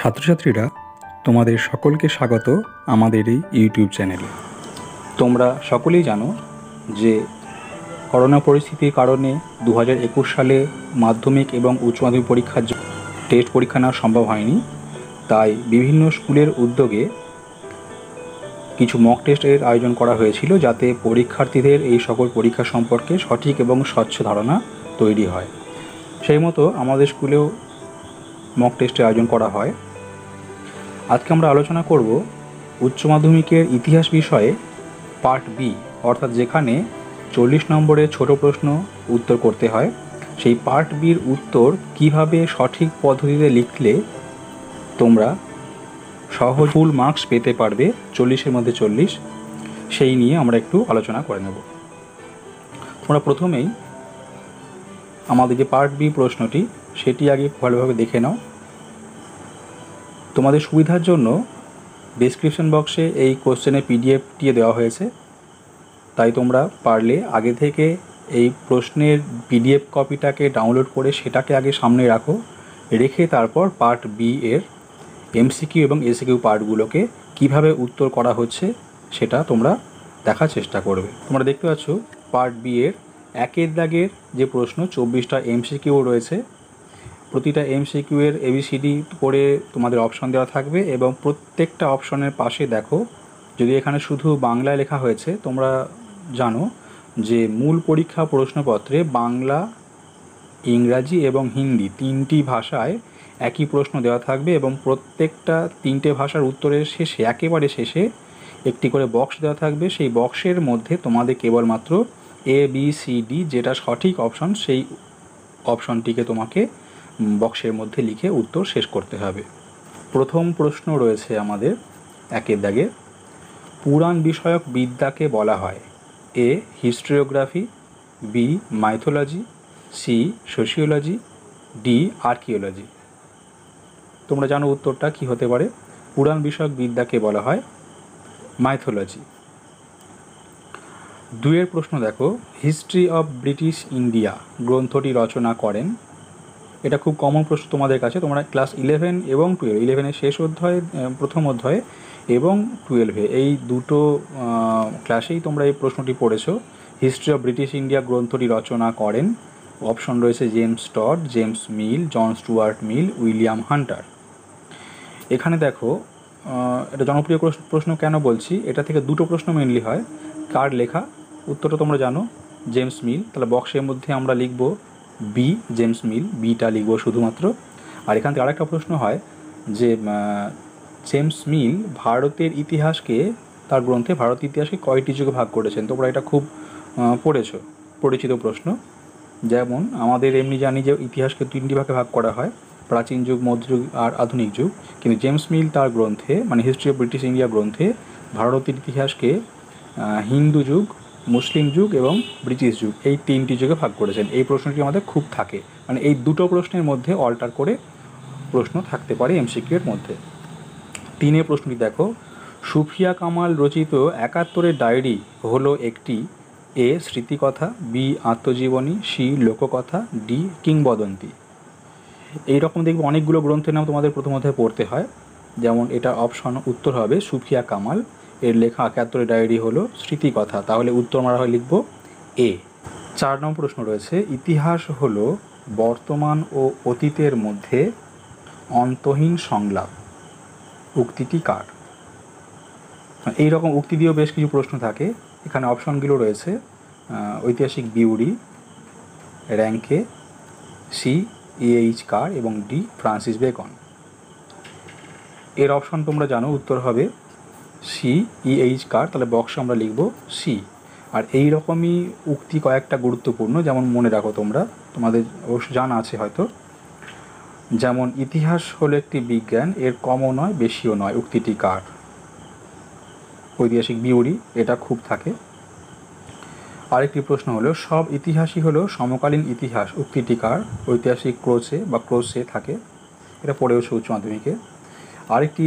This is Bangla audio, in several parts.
ছাত্রছাত্রীরা, তোমাদের সকলকে স্বাগত আমাদের এই ইউটিউব চ্যানেলে। তোমরা সকলেই জানো যে করোনা পরিস্থিতির কারণে 2021 সালে মাধ্যমিক এবং উচ্চ মাধ্যমিক পরীক্ষার টেস্ট পরীক্ষা নেওয়া সম্ভব হয়নি। তাই বিভিন্ন স্কুলের উদ্যোগে কিছু মক টেস্টের আয়োজন করা হয়েছিল, যাতে পরীক্ষার্থীদের এই সকল পরীক্ষা সম্পর্কে সঠিক এবং স্বচ্ছ ধারণা তৈরি হয়। সেই মতো আমাদের স্কুলেও মক টেস্টের আয়োজন করা হয়। আজকে আমরা আলোচনা করব উচ্চ মাধ্যমিকের ইতিহাস বিষয়ে পার্ট বি, অর্থাৎ যেখানে 40 নম্বরের ছোট প্রশ্ন উত্তর করতে হয়। সেই পার্ট বির উত্তর কিভাবে সঠিক পদ্ধতিতে লিখলে তোমরা সহজ ফুল মার্কস পেতে পারবে, 40-এর মধ্যে 40, সেই নিয়ে আমরা একটু আলোচনা করে নেব। তোমরা প্রথমেই আমাদের যে পার্ট বি প্রশ্নটি সেটি আগে ভালোভাবে দেখে নাও। তোমাদের সুবিধার জন্য ডেসক্রিপশন বক্সে এই কোশ্চেনের পিডিএফটি দেওয়া হয়েছে, তাই তোমরা পারলে আগে থেকে এই প্রশ্নের পিডিএফ কপিটাকে ডাউনলোড করে সেটাকে আগে সামনে রেখে তারপর পার্ট বি এর এমসিকিউ এবং এসিকিউ পার্টগুলোকে কিভাবে উত্তর করা হচ্ছে সেটা তোমরা দেখার চেষ্টা করবে। তোমরা দেখতে পাচ্ছ পার্ট বি এর একের দাগের যে প্রশ্ন 24টা এমসিকিউ রয়েছে। প্রতিটা এমসিকিউ এর এবিসিডি করে তোমাদের অপশন দেওয়া থাকবে এবং প্রত্যেকটা অপশনের পাশে দেখো, যদি এখানে শুধু বাংলায় লেখা হয়েছে, তোমরা জানো যে মূল পরীক্ষা প্রশ্নপত্রে বাংলা, ইংরাজি এবং হিন্দি 3টি ভাষায় একই প্রশ্ন দেওয়া থাকবে এবং প্রত্যেকটা 3টে ভাষার উত্তরের শেষে, একেবারে শেষে একটি করে বক্স দেওয়া থাকবে। সেই বক্সের মধ্যে তোমাদের কেবলমাত্র ABCD যেটা সঠিক অপশন, সেই অপশনটিকে তোমাকে বক্সের মধ্যে লিখে উত্তর শেষ করতে হবে। প্রথম প্রশ্ন রয়েছে আমাদের একের দাগে, পুরাণ বিষয়ক বিদ্যাকে বলা হয় A historiography, B mythology, C sociology, D archaeology. তোমরা জানো উত্তরটা কি হতে পারে। পুরাণ বিষয়ক বিদ্যাকে বলা হয় মাইথোলজি। দুইয়ের প্রশ্ন দেখো, হিস্ট্রি অফ ব্রিটিশ ইন্ডিয়া গ্রন্থটি রচনা করেন। এটা খুব কমন প্রশ্ন তোমাদের কাছে। তোমরা ক্লাস 11 এবং 12, 11-এর শেষ অধ্যায়ে, প্রথম অধ্যায়ে এবং 12-এ এই দুটো ক্লাসেই তোমরা এই প্রশ্নটি পড়েছো। হিস্ট্রি অফ ব্রিটিশ ইন্ডিয়া গ্রন্থটি রচনা করেন। অপশন রয়েছে জেমস টড, জেমস মিল, জন স্টুয়ার্ট মিল, উইলিয়াম হান্টার। এখানে দেখো, এটা জনপ্রিয় প্রশ্ন কেন বলছি, এটা থেকে দুটো প্রশ্ন মেনলি হয়। কার লেখা? উত্তরটা তোমরা জানো, জেমস মিল। তাহলে বক্সের মধ্যে আমরা লিখব বি, জেমস মিল, বিটা লিখব শুধুমাত্র। আর এখান থেকে আরেকটা প্রশ্ন হয় যে জেমস মিল ভারতের ইতিহাসকে, তার গ্রন্থে ভারতের ইতিহাসকে কয়টি যুগে ভাগ করেছেন। তোমরা এটা খুব পরিচিত প্রশ্ন। যেমন আমাদের এমনি জানি যে ইতিহাসকে 3টি ভাগে ভাগ করা হয়, প্রাচীন যুগ, মধ্যযুগ আর আধুনিক যুগ। কিন্তু জেমস মিল তার গ্রন্থে, মানে হিস্ট্রি অফ ব্রিটিশ ইন্ডিয়া গ্রন্থে, ভারতের ইতিহাসকে হিন্দু যুগ, মুসলিম যুগ এবং ব্রিটিশ যুগ, এই 3টি যুগে ভাগ করেছেন। এই প্রশ্নটি আমাদের খুব থাকে, মানে এই দুটো প্রশ্নের মধ্যে অল্টার করে প্রশ্ন থাকতে পারে এমসিকিউ এর মধ্যে। 3 প্রশ্নটি দেখো, সুফিয়া কামাল রচিত 71-এর ডায়েরি হলো একটি এ স্মৃতিকথা, বি আত্মজীবনী, সি লোককথা, ডি কিংবদন্তি। এইরকম দেখবে অনেকগুলো গ্রন্থের নাম তোমাদের প্রথম অধ্যায়ে পড়তে হয়। যেমন এটা অপশন উত্তর হবে সুফিয়া কামাল, এর লেখা 71-এর ডায়েরি হলো স্মৃতিকথা। তাহলে উত্তর আমরা হয় লিখব এ। 4 নম্বর প্রশ্ন রয়েছে, ইতিহাস হলো বর্তমান ও অতীতের মধ্যে অন্তহীন সংলাপ, উক্তিটি কার? এইরকম উক্তি দিয়েও বেশ কিছু প্রশ্ন থাকে। এখানে অপশনগুলো রয়েছে ঐতিহাসিক বিউরি, র্যাঙ্কে, সি EH কার এবং ডি ফ্রান্সিস বেকন। এর অপশন তোমরা জানো, উত্তর হবে সি EH কার। তাহলে বক্সে আমরা লিখব সি। আর এই রকমই উক্তি কয়েকটা গুরুত্বপূর্ণ, যেমন মনে রাখো, তোমাদের অবশ্য জানা আছে হয়তো। যেমন ইতিহাস হলো একটি বিজ্ঞান, এর কমও নয় বেশিও নয়, উক্তিটি কার? ঐতিহাসিক বিউরি, এটা খুব থাকে। আরেকটি প্রশ্ন হলো, সব ইতিহাসই হলো সমকালীন ইতিহাস, উক্তিটি কার? ঐতিহাসিক ক্রোসে থাকে, এটা পড়েওছে উচ্চ মাধ্যমিকে। আরেকটি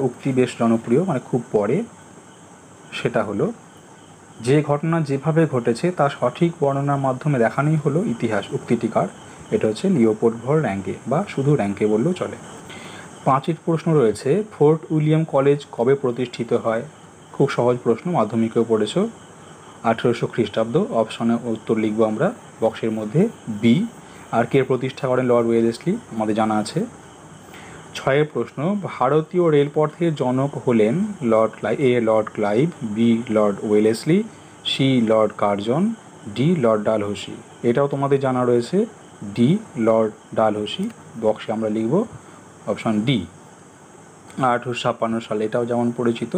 উক্তি বেশ জনপ্রিয়, মানে খুব পড়ে, সেটা হলো, যে ঘটনা যেভাবে ঘটেছে তা সঠিক বর্ণনার মাধ্যমে দেখানোই হলো ইতিহাস, উক্তিটি কার? এটা হচ্ছে লিওপোল্ড ভর র্যাঙ্কে, বা শুধু র্যাঙ্কে বললেও চলে। 5 প্রশ্ন রয়েছে, ফোর্ট উইলিয়াম কলেজ কবে প্রতিষ্ঠিত হয়? খুব সহজ প্রশ্ন, মাধ্যমিকেও পড়েছো। 1800 খ্রিস্টাব্দ। অপশনে উত্তর লিখবো আমরা বক্সের মধ্যে বি। আর কে প্রতিষ্ঠা করেন? লর্ড ওয়েলেসলি, আমাদের জানা আছে। 6 প্রশ্ন, ভারতীয় রেলপথের জনক হলেন Lord Clive, B Lord Wellesley, C Lord Curzon, D Lord Dalhousie. এটাও তোমাদের জানা রয়েছে, ডি লর্ড ডালহৌসি। বক্সে আমরা লিখব অপশন ডি। 1856 সালে, এটাও যেমন পরিচিত।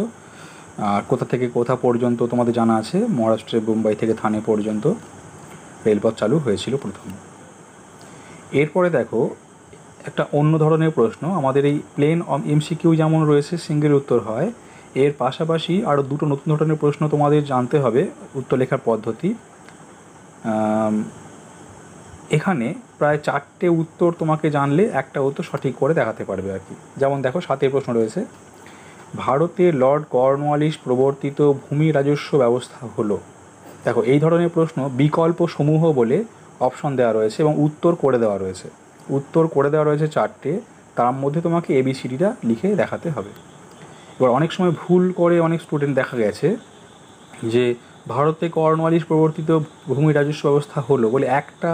আর কোথা থেকে কোথা পর্যন্ত তোমাদের জানা আছে, মহারাষ্ট্রের মুম্বাই থেকে থানে পর্যন্ত রেলপথ চালু হয়েছিল প্রথম। এরপরে দেখো একটা অন্য ধরনের প্রশ্ন, আমাদের এই প্লেন এমসিকিউ যেমন রয়েছে সিঙ্গেল উত্তর হয়, এর পাশাপাশি আরও দুটো নতুন ধরনের প্রশ্ন তোমাদের জানতে হবে উত্তর লেখার পদ্ধতি। এখানে প্রায় 4টে উত্তর তোমাকে জানলে একটা উত্তর সঠিক করে দেখাতে পারবে আর কি। যেমন দেখো 7 প্রশ্ন রয়েছে, ভারতের লর্ড কর্নওয়ালিস প্রবর্তিত ভূমি রাজস্ব ব্যবস্থা হলো। দেখো এই ধরনের প্রশ্ন বিকল্প সমূহ বলে অপশন দেওয়া রয়েছে এবং উত্তর করে দেওয়া রয়েছে। উত্তর করে দেওয়া রয়েছে 4টে, তার মধ্যে তোমাকে এবিসিডিটা লিখে দেখাতে হবে। এবার অনেক সময় ভুল করে অনেক স্টুডেন্ট দেখা গেছে যে ভারতে কর্নওয়ালিস প্রবর্তিত ভূমি রাজস্ব ব্যবস্থা হলো বলে একটা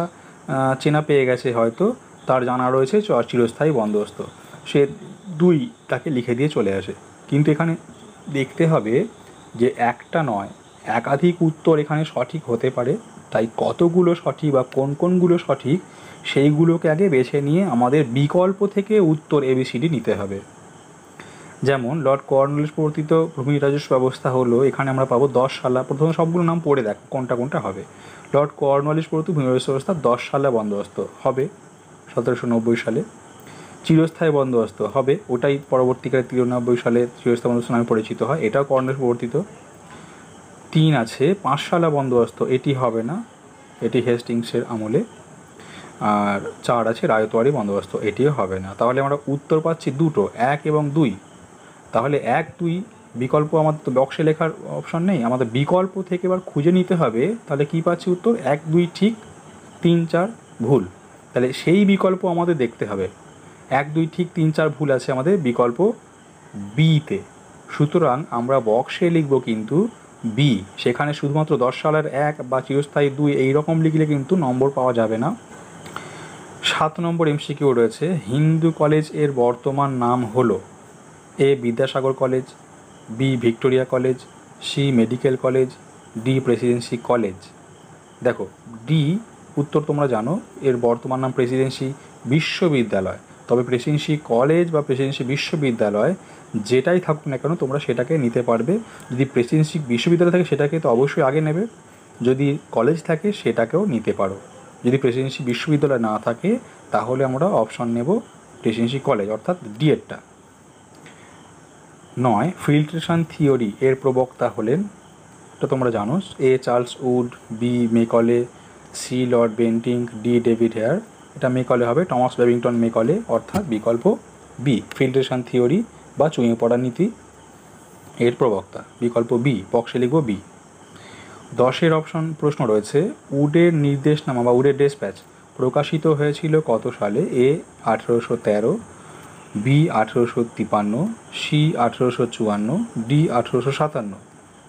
চেনা পেয়ে গেছে, হয়তো তার জানা রয়েছে চিরস্থায়ী বন্দোবস্ত, সে 2 তাকে লিখে দিয়ে চলে আসে। কিন্তু এখানে দেখতে হবে যে একটা নয় একাধিক উত্তর এখানে সঠিক হতে পারে, তাই কতগুলো সঠিক বা কোন কোনগুলো সঠিক সেইগুলোকে আগে বেছে নিয়ে আমাদের বিকল্প থেকে উত্তর এবিসিডি নিতে হবে। যেমন লর্ড কর্নওয়ালিস প্রবর্তিত ভূমি রাজস্ব ব্যবস্থা হলো, এখানে আমরা পাবো 10 সালা। প্রথমে সবগুলো নাম পড়ে দেখ কোনটা কোনটা হবে। লর্ড কর্নওয়ালিস প্রবর্তিত ভূমি রাজস্ব ব্যবস্থা 10 সালে বন্দোবস্ত হবে, 1790 সালে। চিরস্থায়ী বন্দোবস্ত হবে, ওটাই পরবর্তীকালে 93 সালে চিরস্থায়ী বন্দোবস্ত নামে পরিচিত হয়, এটাও কর্নওয়ালিস প্রবর্তিত। 3 আছে 5 সালা বন্দোবস্ত, এটি হবে না, এটি হেস্টিংসের আমলে। আর 4 আছে রায়তওয়ারি বন্দোবস্ত, এটিও হবে না। তাহলে আমরা উত্তর পাচ্ছি দুটো, 1 এবং 2। তাহলে 1, 2 বিকল্প আমাদের তো বক্সে লেখার অপশন নেই, আমাদের বিকল্প থেকে এবার খুঁজে নিতে হবে। তাহলে কি পাচ্ছি উত্তর? 1, 2 ঠিক, 3, 4 ভুল। তাহলে সেই বিকল্প আমাদের দেখতে হবে। 1, 2 ঠিক, 3, 4 ভুল আছে আমাদের বিকল্প বিতে। সুতরাং আমরা বক্সে লিখব কিন্তু বি। সেখানে শুধুমাত্র 10 সালের 1 বা চিরস্থায়ী 2 এইরকম লিখলে কিন্তু নম্বর পাওয়া যাবে না। 7 নম্বর এমসিকিউ রয়েছে, হিন্দু কলেজ এর বর্তমান নাম হলো? A Vidyasagar college, B Victoria college, C medical college, D Presidency college. দেখো ডি উত্তর তোমরা জানো, এর বর্তমান নাম প্রেসিডেন্সি বিশ্ববিদ্যালয়। তবে প্রেসিডেন্সি কলেজ বা প্রেসিডেন্সি বিশ্ববিদ্যালয় যেটাই থাকুক না কেন তোমরা সেটাকে নিতে পারবে। যদি প্রেসিডেন্সি বিশ্ববিদ্যালয় থাকে সেটাকে তো অবশ্যই আগে নেবে, যদি কলেজ থাকে সেটাকেও নিতে পারো। যদি প্রেসিডেন্সি বিশ্ববিদ্যালয় না থাকে তাহলে আমরা অপশন নেব প্রেসিডেন্সি কলেজ, অর্থাৎ ডি এরটা। 9 ফিল্ট্রেশন থিওরি এর প্রবক্তা হলেন? এটা তোমরা জানো, A Charles Wood, B Macaulay, C Lord Bentinck, D David Hare. এটা মেকলে হবে, টমাস বেবিংটন মেকলে, অর্থাৎ বিকল্প বি। ফিল্ট্রেশন থিওরি বা চুঁয়ে পড়া নীতি এর প্রবক্তা, বিকল্প বি। বক্সে লিখব বি। 10 অপশন প্রশ্ন রয়েছে, উডের নির্দেশনামা বা উডের ডেসপ্যাচ প্রকাশিত হয়েছিল কত সালে? এ 1813, বি 1853, সি 1854, ডি 1857।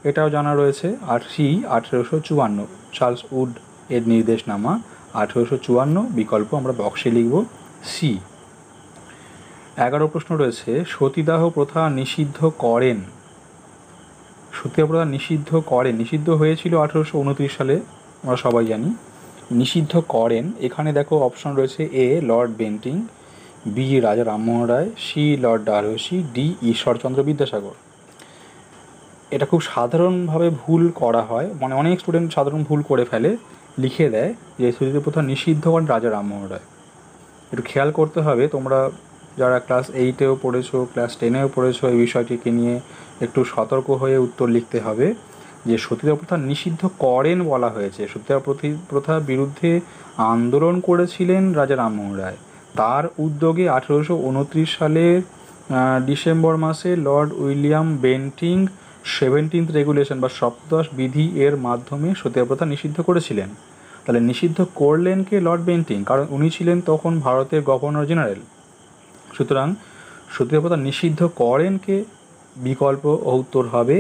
এটাও জানা রয়েছে, আর সি 1854, চার্লস উড এর নির্দেশনামা 1854, বিকল্প আমরা বক্সে লিখব সি। 11 প্রশ্ন রয়েছে, সতীদাহ প্রথা নিষিদ্ধ করেন? সতীদাহ প্রথা নিষিদ্ধ হয়েছিল 1829 সালে, আমরা সবাই জানি। নিষিদ্ধ করেন, এখানে দেখো অপশন রয়েছে, এ Lord Bentinck, B Raja Rammohan Roy, C Lord Dalhousie, D Ishwarchandra Vidyasagar. এটা খুব সাধারণভাবে ভুল করা হয়, মানে অনেক স্টুডেন্ট সাধারণ ভুল করে ফেলে, লিখে দেয় যে সতীদাহ প্রথা নিষিদ্ধ করেন রাজা রামমোহন রায়। একটু খেয়াল করতে হবে, তোমরা যারা ক্লাস 8-এও পড়েছো, ক্লাস 10-এও পড়েছো, এই বিষয়টিকে নিয়ে একটু সতর্ক হয়ে উত্তর লিখতে হবে যে সতীদাহ প্রথা নিষিদ্ধ করেন বলা হয়েছে। সতীদাহ প্রথার বিরুদ্ধে আন্দোলন করেছিলেন রাজা রামমোহন রায়, তার উদ্যোগে 1829 সালের ডিসেম্বর মাসে Lord William Bentinck 17th regulation বা সপ্তদশ বিধি এর মাধ্যমে সতীদাহ প্রথা নিষিদ্ধ করেছিলেন। তাহলে নিষিদ্ধ করলেন কে? লর্ড বেন্টিং, কারণ উনি ছিলেন তখন ভারতের গভর্নর জেনারেল। সুতরাং সতীদাহ প্রথা নিষিদ্ধ করেন কে? বিকল্প উত্তর হবে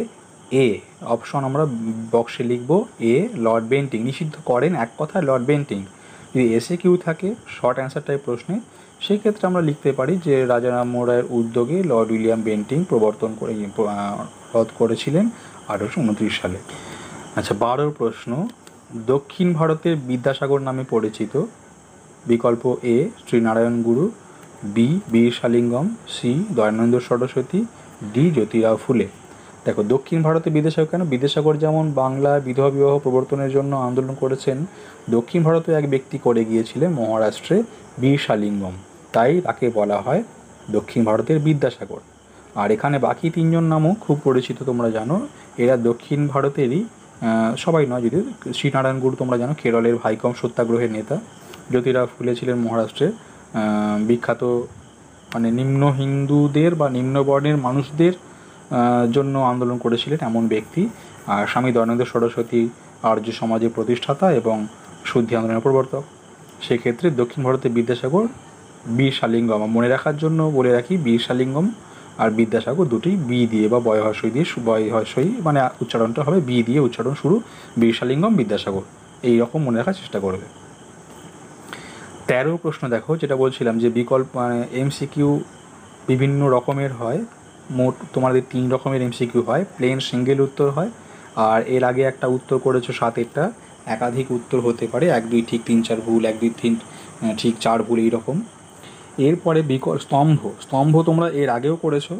এ। অপশন আমরা বক্সে লিখব এ, লর্ড বেন্টিং। নিষিদ্ধ করেন এক কথায় লর্ড বেন্টিং। যদি এসে কিউ থাকে শর্ট অ্যান্সার টাইপ প্রশ্নে, সেই ক্ষেত্রে আমরা লিখতে পারি যে রাজা রামমোহন রায়ের উদ্যোগে লর্ড উইলিয়াম বেন্টিং রদ করেছিলেন 1829 সালে। আচ্ছা, 12 প্রশ্ন, দক্ষিণ ভারতের বিদ্যাসাগর নামে পরিচিত। বিকল্প এ শ্রীনারায়ণ গুরু, বি বীর শালিঙ্গম, সি দয়ানন্দ সরস্বতী, ডি জ্যোতিরাও ফুলে। দেখো, দক্ষিণ ভারতে বিদ্যাসাগর কেন? বিদ্যাসাগর যেমন বাংলায় বিধবা বিবাহ প্রবর্তনের জন্য আন্দোলন করেছেন, দক্ষিণ ভারতে এক ব্যক্তি করে গিয়েছিলেন মহারাষ্ট্রে, বীর শালিঙ্গম। তাই তাকে বলা হয় দক্ষিণ ভারতের বিদ্যাসাগর। আর এখানে বাকি তিনজন নামও খুব পরিচিত, তোমরা জানো। এরা দক্ষিণ ভারতেরই, সবাই নয় যদিও। শ্রীনারায়ণ গুরু তোমরা জানো, কেরলের ভাইকম সত্যাগ্রহের নেতা। জ্যোতিরাও ফুলে ছিলেন মহারাষ্ট্রের বিখ্যাত, মানে নিম্ন হিন্দুদের বা নিম্ন বর্ণের মানুষদের জন্য আন্দোলন করেছিলেন এমন ব্যক্তি। আর স্বামী দয়ানন্দ সরস্বতী আর্য সমাজের প্রতিষ্ঠাতা এবং শুদ্ধি আন্দোলনের প্রবর্তক। সেক্ষেত্রে দক্ষিণ ভারতের বিদ্যাসাগর, বীর শালিঙ্গম। মনে রাখার জন্য বলে রাখি, বীর শালিঙ্গম আর বিদ্যাসাগর দুটি বি দিয়ে বা বয়হস্যই দিয়ে, বয়হস্যই মানে উচ্চারণটা হবে বি দিয়ে উচ্চারণ শুরু, বীর শালিঙ্গম বিদ্যাসাগর, এই রকম মনে রাখার চেষ্টা করবে। 13 প্রশ্ন দেখো, যেটা বলছিলাম যে বিকল্প মানে এমসিকিউ বিভিন্ন রকমের হয়। মোট তোমাদের 3 রকমের এমসিকিউ হয়। প্লেন সিঙ্গেল উত্তর হয়, আর এর আগে একটা উত্তর করেছো 7-এরটা একাধিক উত্তর হতে পারে, 1 2 ঠিক 3 4 ভুল, 1 2 3 ঠিক 4 ভুল, এইরকম। এরপরে স্তম্ভ তোমরা এর আগেও করেছো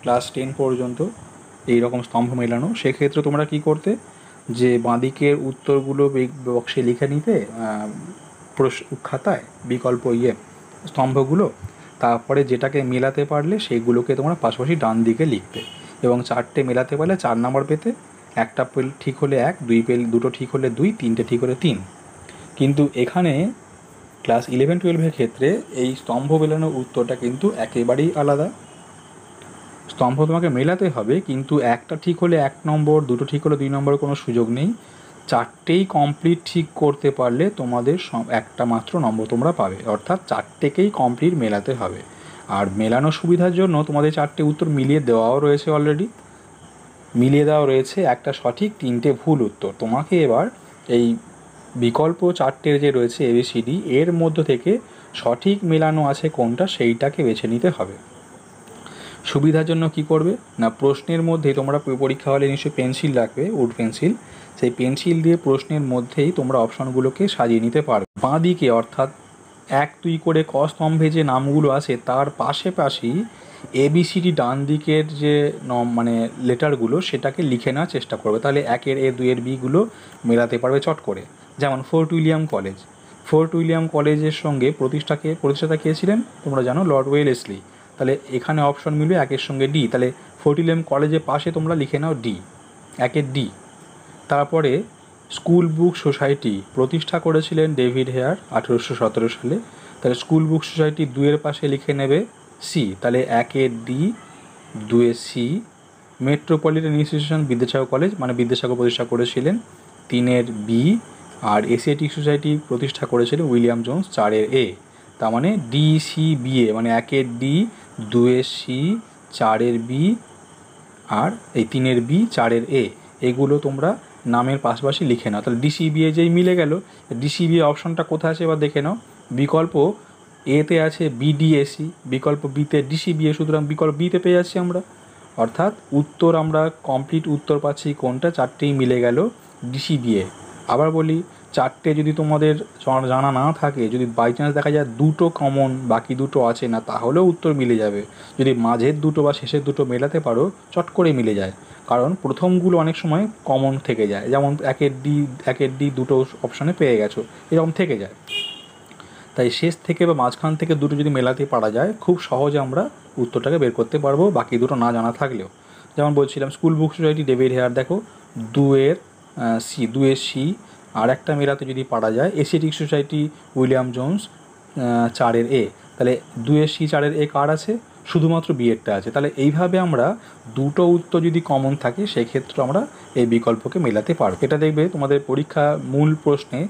ক্লাস 10 পর্যন্ত, এইরকম স্তম্ভ মেলানো। সেক্ষেত্রে তোমরা কি করতে, যে বাঁদিকের উত্তরগুলো বক্সে লিখে নিতে খাতায়, বিকল্প স্তম্ভগুলো। তারপরে যেটাকে মেলাতে পারলে সেইগুলোকে তোমরা পাশাপাশি ডান দিকে লিখতে, এবং 4টে মেলাতে পারলে 4 নাম্বার পেতে। একটা ঠিক হলে 1, 2 ঠিক হলে 2, 3টে ঠিক হলে 3। কিন্তু এখানে ক্লাস 11-12-এর ক্ষেত্রে এই স্তম্ভ মেলানোর উত্তরটা কিন্তু একেবারেই আলাদা। স্তম্ভ তোমাকে মেলাতে হবে, কিন্তু একটা ঠিক হলে 1 নম্বর, 2 ঠিক হলে 2 নম্বরের কোনো সুযোগ নেই। 4টেই কমপ্লিট ঠিক করতে পারলে তোমাদের একটা মাত্র নম্বর তোমরা পাবে, অর্থাৎ 4টেকেই কমপ্লিট মেলাতে হবে। আর মেলানোর সুবিধার জন্য তোমাদের 4টে উত্তর মিলিয়ে দেওয়াও রয়েছে, অলরেডি মিলিয়ে দেওয়া রয়েছে, একটা সঠিক 3টে ভুল উত্তর। তোমাকে এবার এই বিকল্প 4টের যে রয়েছে ABCD, এর মধ্য থেকে সঠিক মেলানো আছে কোনটা সেইটাকে বেছে নিতে হবে। সুবিধার জন্য কি করবে না, প্রশ্নের মধ্যেই তোমরা পরীক্ষা হলে নিশ্চয়ই পেন্সিল রাখবে, উড পেন্সিল। সেই পেন্সিল দিয়ে প্রশ্নের মধ্যেই তোমরা অপশানগুলোকে সাজিয়ে নিতে পারবে। বাঁ দিকে অর্থাৎ 1 2 করে ক স্তম্ভে যে নামগুলো আছে তার পাশাপাশি ABCD ডান দিকের যে মানে লেটারগুলো সেটাকে লিখে নেওয়ার চেষ্টা করবে, তাহলে 1-এর A, 2-এর বিগুলো মেলাতে পারবে চট করে। যেমন ফোর্ট উইলিয়াম কলেজের সঙ্গে প্রতিষ্ঠাতা কে ছিলেন তোমরা জানো, লর্ড ওয়েলেসলি। তাহলে এখানে অপশন মিলবে 1-এর সঙ্গে ডি, তাহলে ফোর্ট উইলিয়াম কলেজের পাশে তোমরা লিখে নাও ডি, 1-এর ডি। তারপরে স্কুল বুক সোসাইটি প্রতিষ্ঠা করেছিলেন ডেভিড হেয়ার 1817 সালে, তাহলে স্কুল বুক সোসাইটি 2-এর পাশে লিখে নেবে সি, তাহলে 1-এর ডি, 2-এর C. Metropolitan institution Vidyasagar college, মানে বিদ্যাসাগর প্রতিষ্ঠা করেছিলেন, 3-এর বি। আর এশিয়াটিক সোসাইটি প্রতিষ্ঠা করেছিলেন উইলিয়াম জোন্স, 4-এর এ। তার মানে DCBA, মানে 1-এর ডি, 2-এর সি, 4-এর বি, আর এই 3-এর বি, 4-এর এ, এগুলো তোমরা নামের পাশাপাশি লিখে নাও। তাহলে DCBA যেই মিলে গেল, DCBA অপশনটা কোথায় আছে এবার দেখে নাও। বিকল্প এতে আছে BDAC, বিকল্প বিতে DCBA, সুতরাং বিকল্প বিতে পেয়ে যাচ্ছি আমরা। অর্থাৎ উত্তর আমরা কমপ্লিট উত্তর পাচ্ছি কোনটা, 4টেই মিলে গেল DCBA। আবার বলি, 4টে যদি তোমাদের জানা না থাকে, যদি বাই চান্স দেখা যায় 2টো কমন বাকি 2টো আছে না, তাহলেও উত্তর মিলে যাবে। যদি মাঝের 2টো বা শেষের 2টো মেলাতে পারো চট করে মিলে যায়, কারণ প্রথমগুলো অনেক সময় কমন থেকে যায়। যেমন 1-এর ডি 2টো অপশানে পেয়ে গেছো, এরকম থেকে যায়। তাই শেষ থেকে বা মাঝখান থেকে 2টো যদি মেলাতে পারা যায়, খুব সহজে আমরা উত্তরটাকে বের করতে পারবো, বাকি 2টো না জানা থাকলেও। যেমন বলছিলাম school book society David Hare, দেখো 2-এর সি। আর একটা মেলাতে যদি পারা যায় এশিয়াটিক সোসাইটি উইলিয়াম জোন্স, 4-এর এ। তাহলে 2-এর সি, 4-এর এ কার আছে? শুধুমাত্র বিয়েরটা আছে। তাহলে এইভাবে আমরা দুটো উত্তর যদি কমন থাকে সেক্ষেত্রে আমরা এই বিকল্পকে মেলাতে পারব। এটা দেখবে তোমাদের পরীক্ষা মূল প্রশ্নে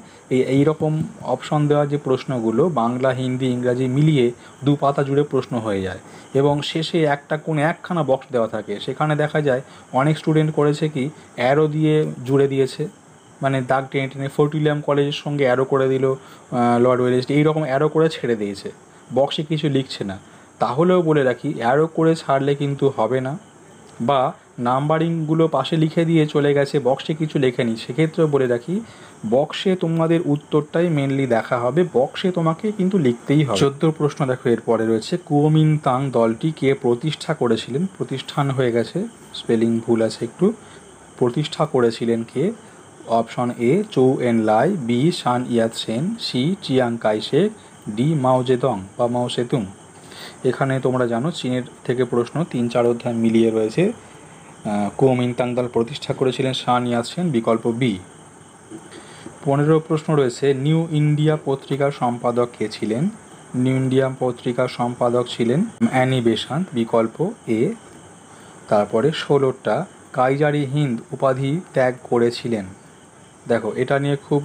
এই রকম অপশন দেওয়া যে প্রশ্নগুলো বাংলা, হিন্দি, ইংরাজি মিলিয়ে 2 পাতা জুড়ে প্রশ্ন হয়ে যায় এবং শেষে একখানা বক্স দেওয়া থাকে। সেখানে দেখা যায় অনেক স্টুডেন্ট করেছে কি অ্যারো দিয়ে জুড়ে দিয়েছে, মানে দাগ টেনে টেনে ফোর্ট উইলিয়াম কলেজের সঙ্গে অ্যারো করে দিল, লর্ড ওয়েলেসলি, এইরকম অ্যারো করে ছেড়ে দিয়েছে, বক্সে কিছু লিখছে না। তাহলেও বলে রাখি অ্যারো করে ছাড়লে কিন্তু হবে না, বা নাম্বারিংগুলো পাশে লিখে দিয়ে চলে গেছে, বক্সে কিছু লেখেনি, সেক্ষেত্রেও বলে রাখি বক্সে তোমাদের উত্তরটাই মেনলি দেখা হবে, বক্সে তোমাকে কিন্তু লিখতেই হবে। 14 প্রশ্ন দেখো এরপরে রয়েছে কুওমিন্তাং দলটি কে প্রতিষ্ঠা করেছিলেন? প্রতিষ্ঠান হয়ে গেছে, স্পেলিং ভুল আছে একটু। প্রতিষ্ঠা করেছিলেন কে? অপশন এ চৌ এন লাই, B Sun Yat Sen, C Chiang Kaishek, D Mao Zedong বা মাও সেতুং। এখানে তোমরা জানো চীনের থেকে প্রশ্ন 3-4 অধ্যায় মিলিয়ে রয়েছে। কুওমিন্তাং দল প্রতিষ্ঠা করেছিলেন শান ইয়াত সেন, বিকল্প বি। 15 প্রশ্ন রয়েছে নিউ ইন্ডিয়া পত্রিকার সম্পাদক কে ছিলেন? নিউ ইন্ডিয়া পত্রিকার সম্পাদক ছিলেন অ্যানি বেসান্ত, বিকল্প এ। তারপরে 16টা কাইজারি হিন্দ উপাধি ত্যাগ করেছিলেন। দেখো এটা নিয়ে খুব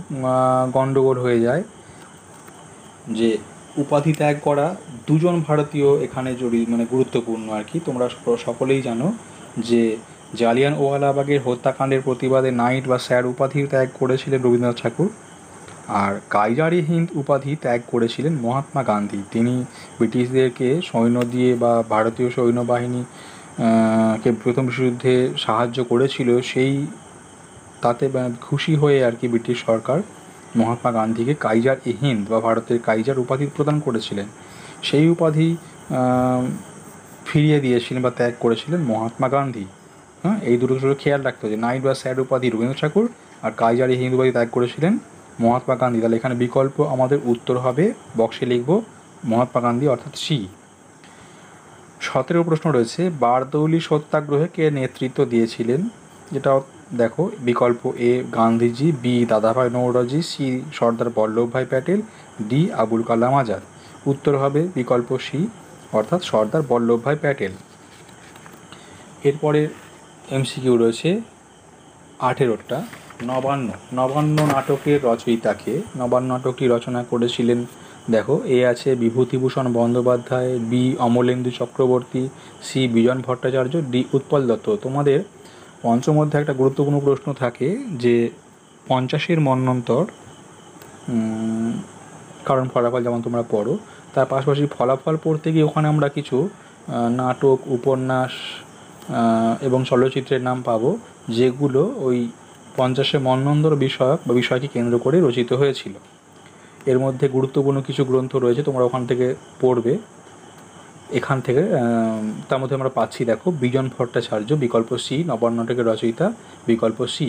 গণ্ডগোল হয়ে যায় যে উপাধি ত্যাগ করা দুজন ভারতীয় এখানে মানে গুরুত্বপূর্ণ আর কি। তোমরা সকলেই জানো যে জালিয়ানওয়ালাবাগের হত্যাকাণ্ডের প্রতিবাদে নাইট বা স্যার উপাধি ত্যাগ করেছিলেন রবীন্দ্রনাথ ঠাকুর, আর কাইজারি হিন্দ উপাধি ত্যাগ করেছিলেন মহাত্মা গান্ধী। তিনি ব্রিটিশদেরকে সৈন্য দিয়ে বা ভারতীয় সৈন্যবাহিনী কে প্রথম বিশ্বযুদ্ধে সাহায্য করেছিল, সেই তাতে খুশি হয়ে আর কি ব্রিটিশ সরকার মহাত্মা গান্ধীকে কাইজার ই হিন্দ বা ভারতের কাইজার উপাধি প্রদান করেছিলেন। সেই উপাধি ফিরিয়ে দিয়েছিলেন বা ত্যাগ করেছিলেন মহাত্মা গান্ধী। হ্যাঁ, এই দুটো খেয়াল রাখতে হবে, নাইট বা স্যার উপাধি রবীন্দ্রনাথ ঠাকুর আর কাইজার ই হিন্দ উপাধি ত্যাগ করেছিলেন মহাত্মা গান্ধী। তাহলে এখানে বিকল্প আমাদের উত্তর হবে, বক্সে লিখব মহাত্মা গান্ধী অর্থাৎ সি। 17 প্রশ্ন রয়েছে বারদৌলি সত্যাগ্রহে কে নেতৃত্ব দিয়েছিলেন? যেটাও দেখো বিকল্প এ গান্ধীজি, বি দাদাভাই নৌরোজি, সি সর্দার বল্লভভাই প্যাটেল, ডি আবুল কালাম আজাদ। উত্তর হবে বিকল্প সি অর্থাৎ সর্দার বল্লভভাই প্যাটেল। এরপরে এমসিকিউ রয়েছে 18টা নবান্ন। নবান্ন নাটকের রচয়িতাকে? নবান্ন নাটকটি রচনা করেছিলেন দেখো এ আছে বিভূতিভূষণ বন্দ্যোপাধ্যায়, বি অমলেন্দু চক্রবর্তী, সি বিজন ভট্টাচার্য, ডি উৎপল দত্ত। তোমাদের পঞ্চম অধ্যায়ে একটা গুরুত্বপূর্ণ প্রশ্ন থাকে যে 50-এর মন্বন্তর, কারণ ফলাফল যেমন তোমরা পড়ো, তার পাশাপাশি ফলাফল পড়তে গিয়ে ওখানে আমরা কিছু নাটক, উপন্যাস এবং চলচ্চিত্রের নাম পাবো যেগুলো ওই 50-এর মন্বন্তর বিষয়ক বা বিষয়কে কেন্দ্র করে রচিত হয়েছিল। এর মধ্যে গুরুত্বপূর্ণ কিছু গ্রন্থ রয়েছে, তোমরা ওখান থেকে পড়বে। এখান থেকে তার মধ্যে আমরা পাচ্ছি দেখো বিজন ভট্টাচার্য, বিকল্প সি নবান্ন নাটকের রচয়িতা, বিকল্প সি।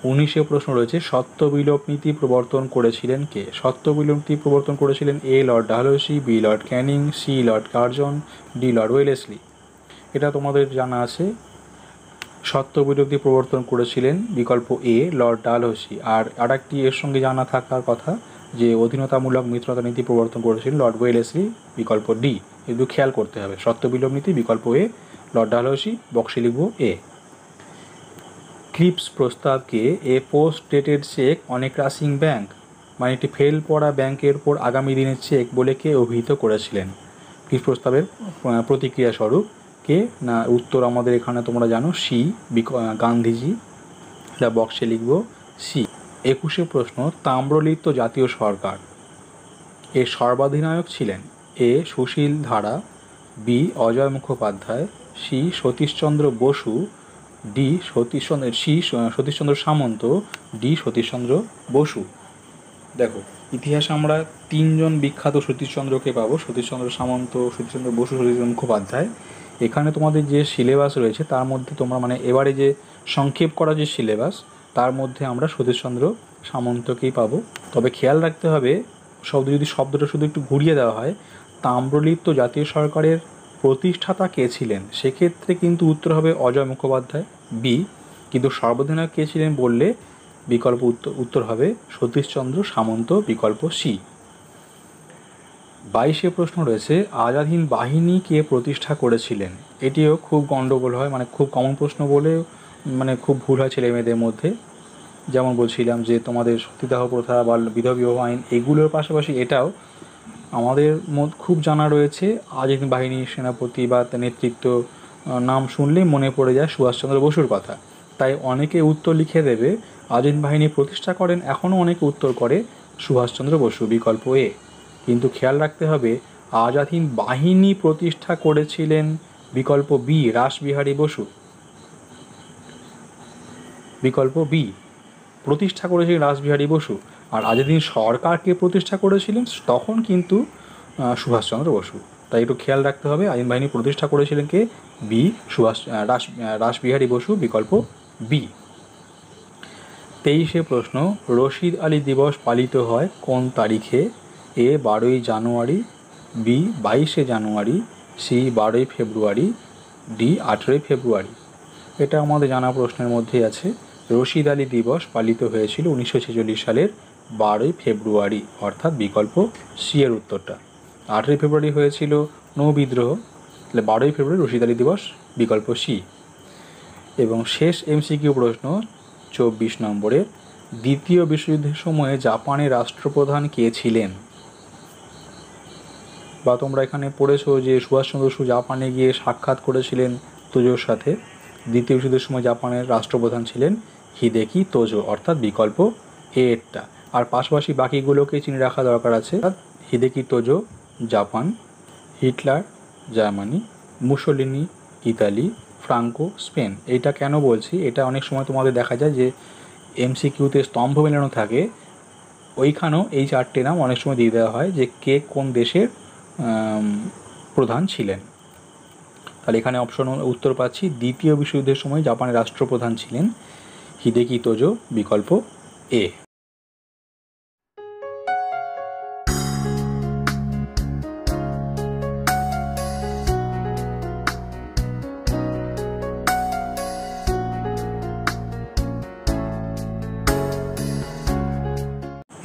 19 প্রশ্ন রয়েছে সত্য বিলোপ নীতি প্রবর্তন করেছিলেন কে? সত্য বিলোপ নীতি প্রবর্তন করেছিলেন A Lord Dalhousie, B Lord Canning, C Lord Curzon, D Lord Wellesley. এটা তোমাদের জানা আছে, সত্য বিলোপ নীতি প্রবর্তন করেছিলেন বিকল্প এ লর্ড ডালহৌসি। আর আরেকটি এর সঙ্গে জানা থাকার কথা যে অধীনতামূলক মিত্রতা নীতি প্রবর্তন করেছিলেন লর্ড ওয়েলেসলি, বিকল্প ডি। কিন্তু খেয়াল করতে হবে সত্য বিলোপ নীতি বিকল্প এ লর্ড ডালহৌসি, বক্সে লিখব এ। ক্রিপস প্রস্তাবকে a post dated cheque on a crashing bank, মানে একটি ফেল পড়া ব্যাংকের উপর আগামী দিনের চেক বলে কে অভিহিত করেছিলেন? ক্রিপস প্রস্তাবের প্রতিক্রিয়া স্বরূপ কে? না উত্তর আমাদের এখানে তোমরা জানো সি গান্ধীজি, এটা বক্সে লিখব সি। 21 প্রশ্ন তাম্রলিপ্ত জাতীয় সরকার এর সর্বাধিনায়ক ছিলেন A Sushil Dhara, B Ajay Mukhopadhyay, C Satishchandra Basu, D Satishchandra Samanta, D Satishchandra Basu. দেখো ইতিহাসে আমরা 3জন বিখ্যাত সতীশচন্দ্রকে পাবো, সতীশচন্দ্র সামন্ত, সতীশচন্দ্র বসু, সতীশচন্দ্র মুখোপাধ্যায়। এখানে তোমাদের যে সিলেবাস রয়েছে তার মধ্যে তোমরা মানে এবারে যে সংক্ষেপ করা যে সিলেবাস তার মধ্যে আমরা সতীশচন্দ্র সামন্তকেই পাবো। তবে খেয়াল রাখতে হবে শব্দটা শুধু একটু ঘুরিয়ে দেওয়া হয়, তাম্রলিপ্ত জাতীয় সরকারের প্রতিষ্ঠাতা কে ছিলেন, সেক্ষেত্রে কিন্তু উত্তর হবে অজয় মুখোপাধ্যায়, বি। কিন্তু সর্বাধিনায়ক কে ছিলেন বললে বিকল্প উত্তর হবে সতীশচন্দ্র সামন্ত, বিকল্প সি। 22 প্রশ্ন রয়েছে, আজাদ হিন্দ বাহিনী কে প্রতিষ্ঠা করেছিলেন? এটিও খুব গণ্ডগোল হয়, মানে খুব কমন প্রশ্ন বলে মানে খুব ভুল হয় ছেলে মেয়েদের মধ্যে। যেমন বলছিলাম যে তোমাদের সতীদাহ প্রথা বা বিধবা বিবাহ আইন এগুলোর পাশাপাশি এটাও আমাদের খুব জানা রয়েছে। আজাদ হিন্দ বাহিনীর সেনাপতি বা তার নেতৃত্ব নাম শুনলেই মনে পড়ে যায় সুভাষচন্দ্র বসুর কথা। তাই অনেকে উত্তর লিখে দেবে আজাদ হিন্দ বাহিনী প্রতিষ্ঠা করেন, এখনও অনেকে উত্তর করে সুভাষচন্দ্র বসু, বিকল্প এ। কিন্তু খেয়াল রাখতে হবে আজাদ হিন্দ বাহিনী প্রতিষ্ঠা করেছিলেন বিকল্প বি, রাসবিহারী বসু। বিকল্প বি, প্রতিষ্ঠা করেছিলেন রাসবিহারী বসু। আর আজাদ হিন্দ সরকারকে প্রতিষ্ঠা করেছিলেন তখন কিন্তু সুভাষচন্দ্র বসু। তাই একটু খেয়াল রাখতে হবে আজাদ হিন্দ বাহিনী প্রতিষ্ঠা করেছিলেন কে? বি, রাসবিহারী বসু, বিকল্প বি। 23 প্রশ্ন, রশিদ আলী দিবস পালিত হয় কোন তারিখে? এ 12ই জানুয়ারি, বি 22শে জানুয়ারি, সি 12ই ফেব্রুয়ারি, ডি 18ই ফেব্রুয়ারি। এটা আমাদের জানা প্রশ্নের মধ্যেই আছে। রশিদ আলী দিবস পালিত হয়েছিল 1946 সালের 12ই ফেব্রুয়ারি, অর্থাৎ বিকল্প সি এর উত্তরটা। 18ই ফেব্রুয়ারি হয়েছিল নৌবিদ্রোহ, তাহলে 12ই ফেব্রুয়ারি রশিদ আলী দিবস, বিকল্প সি। এবং শেষ এমসিকিউ প্রশ্ন 24 নম্বরের, দ্বিতীয় বিশ্বযুদ্ধের সময়ে জাপানের রাষ্ট্রপ্রধান কে ছিলেন? বা তোমরা এখানে পড়েছো যে সুভাষচন্দ্র বসু জাপানে গিয়ে সাক্ষাৎ করেছিলেন তোজোর সাথে। দ্বিতীয় বিশ্বযুদ্ধের সময় জাপানের রাষ্ট্রপ্রধান ছিলেন হিদেকি তোজো, অর্থাৎ বিকল্প এ এরটা। আর পাশাপাশি বাকিগুলোকে চিনে রাখা দরকার আছে। Hideki Tojo Japan, Hitler Germany, Mussolini Italy, Franco Spain. এইটা কেন বলছি, এটা অনেক সময় তোমাদের দেখা যায় যে এমসিকিউতে স্তম্ভ মেলানো থাকে, ওইখানেও এই চারটে নাম অনেক সময় দিয়ে দেওয়া হয় যে কে কোন দেশের প্রধান ছিলেন। তাহলে এখানে অপশন উত্তর পাচ্ছি, দ্বিতীয় বিশ্বযুদ্ধের সময় জাপানের রাষ্ট্রপ্রধান ছিলেন হিদেকি তোজো, বিকল্প এ।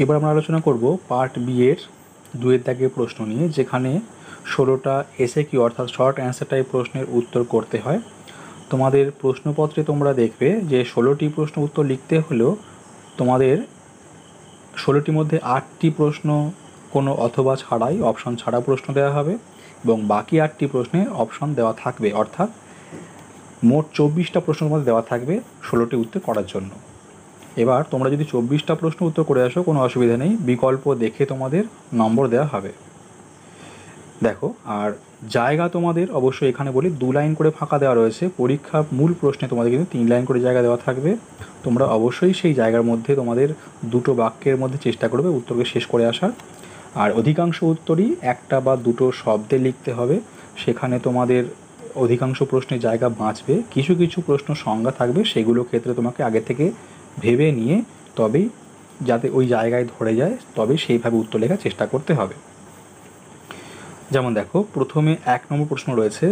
এবার আমরা আলোচনা করব পার্ট বি এর 2 দাগের প্রশ্ন নিয়ে, যেখানে 16টা এসএকিউ অর্থাৎ শর্ট অ্যান্সার টাইপ প্রশ্নের উত্তর করতে হয়। তোমাদের প্রশ্নপত্রে তোমরা দেখবে যে 16টি প্রশ্ন উত্তর লিখতে হলেও তোমাদের 16টির মধ্যে 8টি প্রশ্ন কোনো অথবা ছাড়াই, অপশন ছাড়া প্রশ্ন দেওয়া হবে এবং বাকি 8টি প্রশ্নে অপশন দেওয়া থাকবে, অর্থাৎ মোট 24টা প্রশ্ন তোমাদের দেওয়া থাকবে 16টি উত্তর করার জন্য। এবার তোমরা যদি 24টা প্রশ্ন উত্তর করে আসো কোনো অসুবিধা নেই, বিকল্প দেখে তোমাদের নম্বর দেওয়া হবে। দেখো, আর জায়গা তোমাদের অবশ্যই এখানে বলি 2 লাইন করে ফাঁকা দেওয়া রয়েছে। পরীক্ষা মূল প্রশ্নে তোমাদের কিন্তু 3 লাইন করে জায়গা দেওয়া থাকবে। তোমরা অবশ্যই সেই জায়গার মধ্যে তোমাদের 2টো বাক্যের মধ্যে চেষ্টা করবে উত্তরকে শেষ করে আসার। আর অধিকাংশ উত্তরই 1টা বা 2টো শব্দে লিখতে হবে, সেখানে তোমাদের অধিকাংশ প্রশ্নের জায়গা বাঁচবে। কিছু কিছু প্রশ্ন সংজ্ঞা থাকবে, সেগুলো ক্ষেত্রে তোমাকে আগে থেকে ভেবে নিয়ে তবেই যাতে ওই জায়গায় ধরে যায় তবেই সেইভাবে উত্তর লেখার চেষ্টা করতে হবে। যেমন দেখো, প্রথমে 1 নম্বর প্রশ্ন রয়েছে,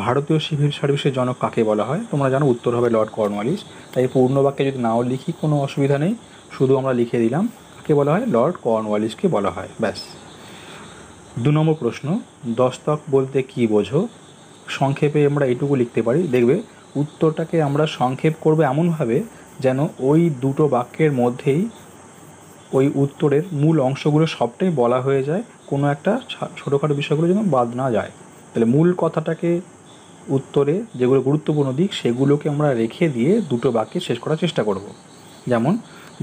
ভারতীয় সিভিল সার্ভিসের জনক কাকে বলা হয়? তোমরা জানো উত্তর হবে লর্ড কর্নওয়ালিস। তাই পূর্ণ বাক্যে যদি নাও লিখি কোনো অসুবিধা নেই, শুধু আমরা লিখে দিলাম কাকে বলা হয়, লর্ড কর্নওয়ালিসকে বলা হয়, ব্যাস। 2 নম্বর প্রশ্ন, দস্তক বলতে কী বোঝো? সংক্ষেপে আমরা এটুকু লিখতে পারি। দেখবে উত্তরটাকে আমরা সংক্ষেপ করবে এমনভাবে যেন ওই 2টো বাক্যের মধ্যেই ওই উত্তরের মূল অংশগুলো সবটাই বলা হয়ে যায়, কোনো একটা ছোটোখাটো বিষয়গুলো যেন বাদ না যায়। তাহলে মূল কথাটাকে উত্তরে যেগুলো গুরুত্বপূর্ণ দিক সেগুলোকে আমরা রেখে দিয়ে 2টো বাক্যে শেষ করার চেষ্টা করব। যেমন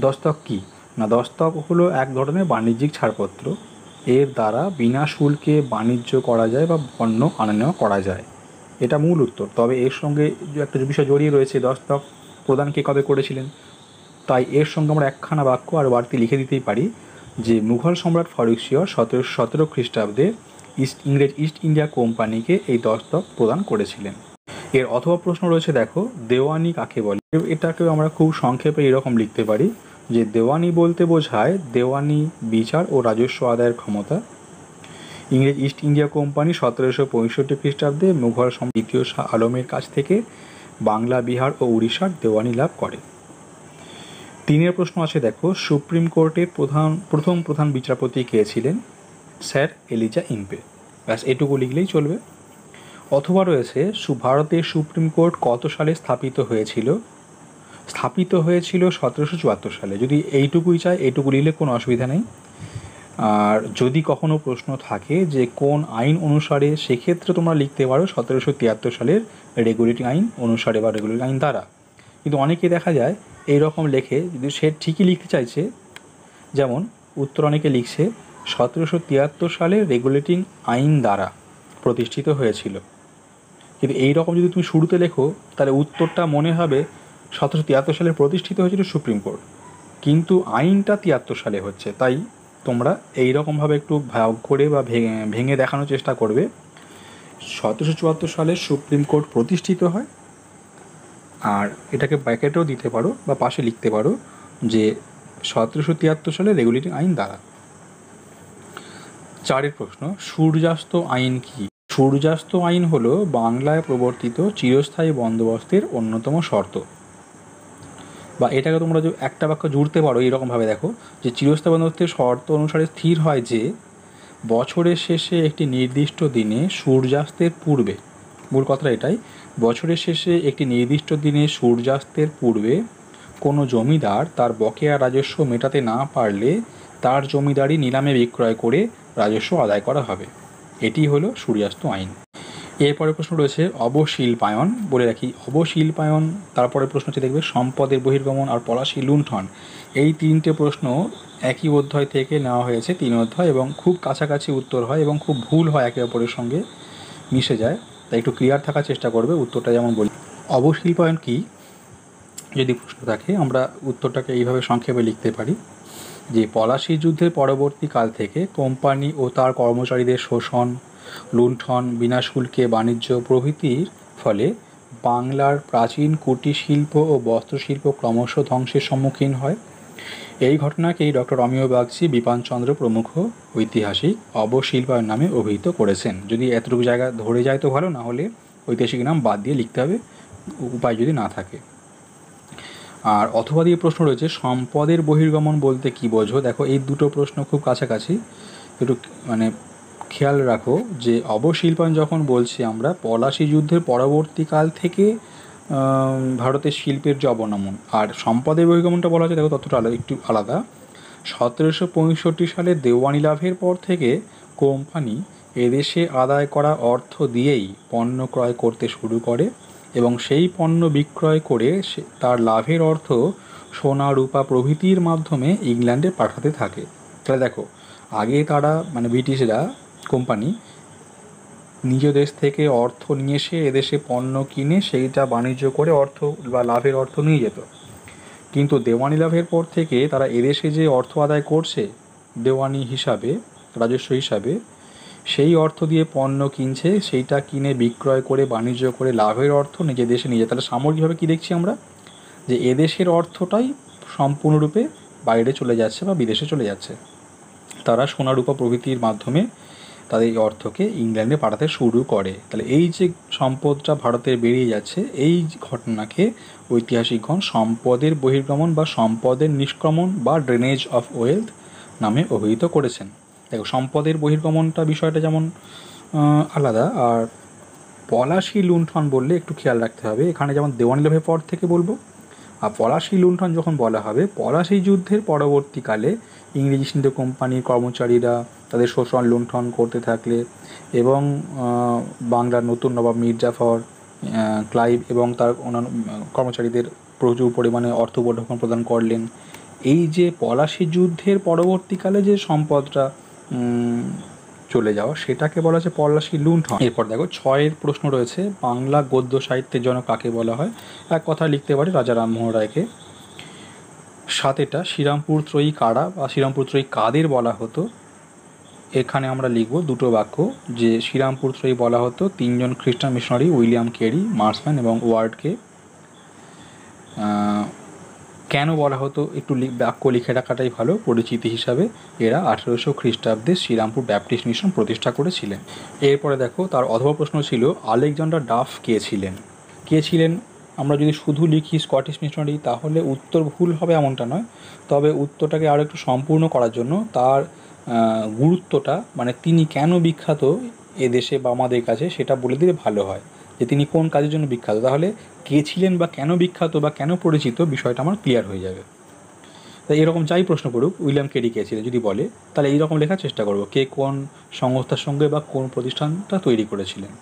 দস্তক কী না, দস্তক হলো এক ধরনের বাণিজ্যিক ছাড়পত্র, এর দ্বারা বিনা শুল্কে বাণিজ্য করা যায় বা পণ্য আনা নেওয়া করা যায়, এটা মূল উত্তর। তবে এর সঙ্গে একটা বিষয় জড়িয়ে রয়েছে, দস্তক প্রদান কে কবে করেছিলেন, তাই এর সঙ্গে আমরা একখানা বাক্য আর বাড়তি লিখে দিতেই পারি যে মুঘল সম্রাট ফারুক সিংহ 1717 খ্রিস্টাব্দে ইংরেজ ইস্ট ইন্ডিয়া কোম্পানিকে এই দস্তক প্রদান করেছিলেন। এর অথবা প্রশ্ন রয়েছে, দেখো দেওয়ানি কাকে বলে? এটাকেও আমরা খুব সংক্ষেপে এরকম লিখতে পারি যে দেওয়ানি বলতে বোঝায় দেওয়ানি বিচার ও রাজস্ব আদায়ের ক্ষমতা। ইংরেজ ইস্ট ইন্ডিয়া কোম্পানি 1765 খ্রিস্টাব্দে মুঘল সম্রাট দ্বিতীয় শাহ আলমের কাছ থেকে বাংলা, বিহার ও উড়িষ্যার দেওয়ানি লাভ করে। 3 প্রশ্ন আছে, দেখো সুপ্রিম কোর্টের প্রথম প্রধান বিচারপতি কে ছিলেন? Sir Eliza Impey. ব্যাস এটুকু লিখলেই চলবে। অথবা রয়েছে ভারতের সুপ্রিম কোর্ট কত সালে স্থাপিত হয়েছিল? স্থাপিত হয়েছিল 1774 সালে। যদি এইটুকুই চাই এইটুকু লিখলে কোনো অসুবিধা নেই। আর যদি কখনো প্রশ্ন থাকে যে কোন আইন অনুসারে, সেক্ষেত্রে তোমরা লিখতে পারো 1773 সালের রেগুলেটিং আইন অনুসারে বা রেগুলেটিং আইন দ্বারা। কিন্তু অনেকে দেখা যায় এই রকম লেখে, যদি সে ঠিকই লিখতে চাইছে, যেমন উত্তর অনেকে লিখছে 1773 সালের রেগুলেটিং আইন দ্বারা প্রতিষ্ঠিত হয়েছিল। কিন্তু এই রকম যদি তুমি শুরুতে লেখো তাহলে উত্তরটা মনে হবে 1773 সালে প্রতিষ্ঠিত হয়েছিল সুপ্রিম কোর্ট, কিন্তু আইনটা 73 সালে হচ্ছে। তাই তোমরা এই রকমভাবে একটু ভাগ করে বা ভেঙে দেখানোর চেষ্টা করবে। 1774 সালে সুপ্রিম কোর্ট প্রতিষ্ঠিত হয়, আর এটাকে ব্র্যাকেটেও দিতে পারো বা পাশে লিখতে পারো যে 1773 সালে রেগুলেটিং আইন দ্বারা। 4 প্রশ্ন, সূর্যাস্ত আইন কি? সূর্যাস্ত আইন হলো বাংলায় প্রবর্তিত চিরস্থায়ী বন্দোবস্তের অন্যতম শর্ত। বা এটাকে তোমরা যে একটা বাক্য জুড়তে পারো এইরকমভাবে, দেখো যে চিরস্থায়ী বন্দোবস্তের শর্ত অনুসারে স্থির হয় যে বছরের শেষে একটি নির্দিষ্ট দিনে সূর্যাস্তের পূর্বে, মূল কথাটা এটাই, বছরের শেষে একটি নির্দিষ্ট দিনে সূর্যাস্তের পূর্বে কোনো জমিদার তার বকেয়া রাজস্ব মেটাতে না পারলে তার জমিদারি নিলামে বিক্রয় করে রাজস্ব আদায় করা হবে। এটি হলো সূর্যাস্ত আইন। এরপরে প্রশ্ন রয়েছে অবশিল্পায়ন। বলে রাখি অবশিল্পায়ন, তারপরে প্রশ্ন হচ্ছে দেখবে সম্পদের বহির্গমন আর পলাশি লুণ্ঠন। এই 3টে প্রশ্ন একই অধ্যায় থেকে নেওয়া হয়েছে, 3 অধ্যায়, এবং খুব কাছাকাছি উত্তর হয় এবং খুব ভুল হয়, একে অপরের সঙ্গে মিশে যায়। তাই একটু ক্লিয়ার থাকার চেষ্টা করবে। উত্তরটা যেমন বলি, অবশিল্পায়ন কি যদি প্রশ্ন থাকে, আমরা উত্তরটাকে এইভাবে সংক্ষেপে লিখতে পারি যে পলাশি যুদ্ধের পরবর্তী কাল থেকে কোম্পানি ও তার কর্মচারীদের শোষণ, লুণ্ঠন, বিনা শুল্কে বাণিজ্য প্রভৃতির ফলে বাংলার প্রাচীন কুটির শিল্প ও বস্ত্রশিল্প ক্রমশ ধ্বংসের সম্মুখীন হয়। এই ঘটনাকেই ডক্টর অমিয় বাগচি, বিপানচন্দ্র প্রমুখ ঐতিহাসিক অবশিল্পায়ন নামে অভিহিত করেছেন। যদি এতটুকু জায়গা ধরে যায় তো ভালো, না হলে ঐতিহাসিক নাম বাদ দিয়ে লিখতে হবে, উপায় যদি না থাকে। আর অথবা দিয়ে প্রশ্ন রয়েছে সম্পদের বহির্গমন বলতে কী বোঝো? দেখো এই দুটো প্রশ্ন খুব কাছাকাছি, একটু মানে খেয়াল রাখো যে অবশিল্পায়ন যখন বলছি আমরা, পলাশি যুদ্ধের পরবর্তীকাল থেকে ভারতের শিল্পের যে অবনমন, আর সম্পদের বহির্গমনটা বলা হচ্ছে দেখো ততটা একটু আলাদা। 1765 সালে দেওয়ানি লাভের পর থেকে কোম্পানি এদেশে আদায় করা অর্থ দিয়েই পণ্য ক্রয় করতে শুরু করে এবং সেই পণ্য বিক্রয় করে তার লাভের অর্থ সোনা, রূপা প্রভৃতির মাধ্যমে ইংল্যান্ডে পাঠাতে থাকে। তাহলে দেখো আগে তারা মানে ব্রিটিশরা কোম্পানি নিজ দেশ থেকে অর্থ নিয়ে এসে এদেশে পণ্য কিনে সেইটা বাণিজ্য করে অর্থ বা লাভের অর্থ নিয়ে যেত। কিন্তু দেওয়ানি লাভের পর থেকে তারা এদেশে যে অর্থ আদায় করছে দেওয়ানি হিসাবে, রাজস্ব হিসাবে, সেই অর্থ দিয়ে পণ্য কিনছে, সেইটা কিনে বিক্রয় করে বাণিজ্য করে লাভের অর্থ নিজের দেশে নিয়ে যায়। তাহলে সামগ্রিকভাবে কী দেখছি আমরা, যে এদেশের অর্থটাই সম্পূর্ণরূপে বাইরে চলে যাচ্ছে বা বিদেশে চলে যাচ্ছে। তারা সোনা, রূপা প্রভৃতির মাধ্যমে তাদের এই অর্থকে ইংল্যান্ডে পাঠাতে শুরু করে। তাহলে এই যে সম্পদটা ভারতের বেরিয়ে যাচ্ছে, এই ঘটনাকে ঐতিহাসিকগণ সম্পদের বহির্গমন বা সম্পদের নিষ্ক্রমণ বা ড্রেনেজ অফ ওয়েলথ নামে অভিহিত করেছেন। দেখো সম্পদের বহির্গমনটা বিষয়টা যেমন আলাদা, আর পলাশি লুণ্ঠন বললে একটু খেয়াল রাখতে হবে, এখানে যেমন দেওয়ানি লাভের পর থেকে বলবো, আর পলাশি লুণ্ঠন যখন বলা হবে পলাশি যুদ্ধের পরবর্তীকালে ইংরেজ ইস্ট ইন্ডিয়া কোম্পানির কর্মচারীরা তাদের শোষণ লুণ্ঠন করতে থাকলে এবং বাংলার নতুন নবাব মির্জাফর, ক্লাইভ এবং তার অন্যান্য কর্মচারীদের প্রচুর পরিমাণে অর্থ উপঢৌকন প্রদান করলেন। এই যে পলাশি যুদ্ধের পরবর্তীকালে যে সম্পদটা চলে যাওয়া, সেটাকে বলা হচ্ছে পলাশি লুণ্ঠন। এরপর দেখো 6 প্রশ্ন রয়েছে, বাংলা গদ্য সাহিত্যের জন্য কাকে বলা হয়? এক কথা লিখতে পারি রাজা রামমোহন রায়কে। 7 শ্রীরামপুর ত্রয়ী কারা বা শ্রীরামপুর ত্রয়ী কাদের বলা হতো? এখানে আমরা লিখব দুটো বাক্য, যে শ্রীরামপুর ত্রয়ী বলা হতো 3 জন খ্রিস্টান মিশনারি, উইলিয়াম কেরি, মার্সম্যান এবং ওয়ার্ডকে। কেন বলা হতো একটু বাক্য লিখে রাখাটাই ভালো পরিচিতি হিসাবে। এরা 1800 খ্রিস্টাব্দে শ্রীরামপুর ব্যাপটিস্ট মিশন প্রতিষ্ঠা করেছিলেন। এরপরে দেখো তার অথবা প্রশ্ন ছিল আলেকজান্ডার ডাফ কে ছিলেন? কে ছিলেন আমরা যদি শুধু লিখি স্কটিশ মিশনারি তাহলে উত্তর ভুল হবে এমনটা নয়, তবে উত্তরটাকে আরও একটু সম্পূর্ণ করার জন্য তার গুরুত্বটা, মানে তিনি কেন বিখ্যাত এ দেশে বা আমাদের কাছে, সেটা বলে দিলে ভালো হয়, যে তিনি কোন কাজের জন্য বিখ্যাত। তাহলে কে ছিলেন বা কেন বিখ্যাত বা কেন পরিচিত, বিষয়টা আমার ক্লিয়ার হয়ে যাবে। তাই এরকম যাই প্রশ্ন করুক, উইলিয়াম কেরি কে ছিলেন যদি বলে, তাহলে এইরকম লেখার চেষ্টা করবো, কে কোন সংস্থার সঙ্গে বা কোন প্রতিষ্ঠানটা তৈরি করেছিলেন।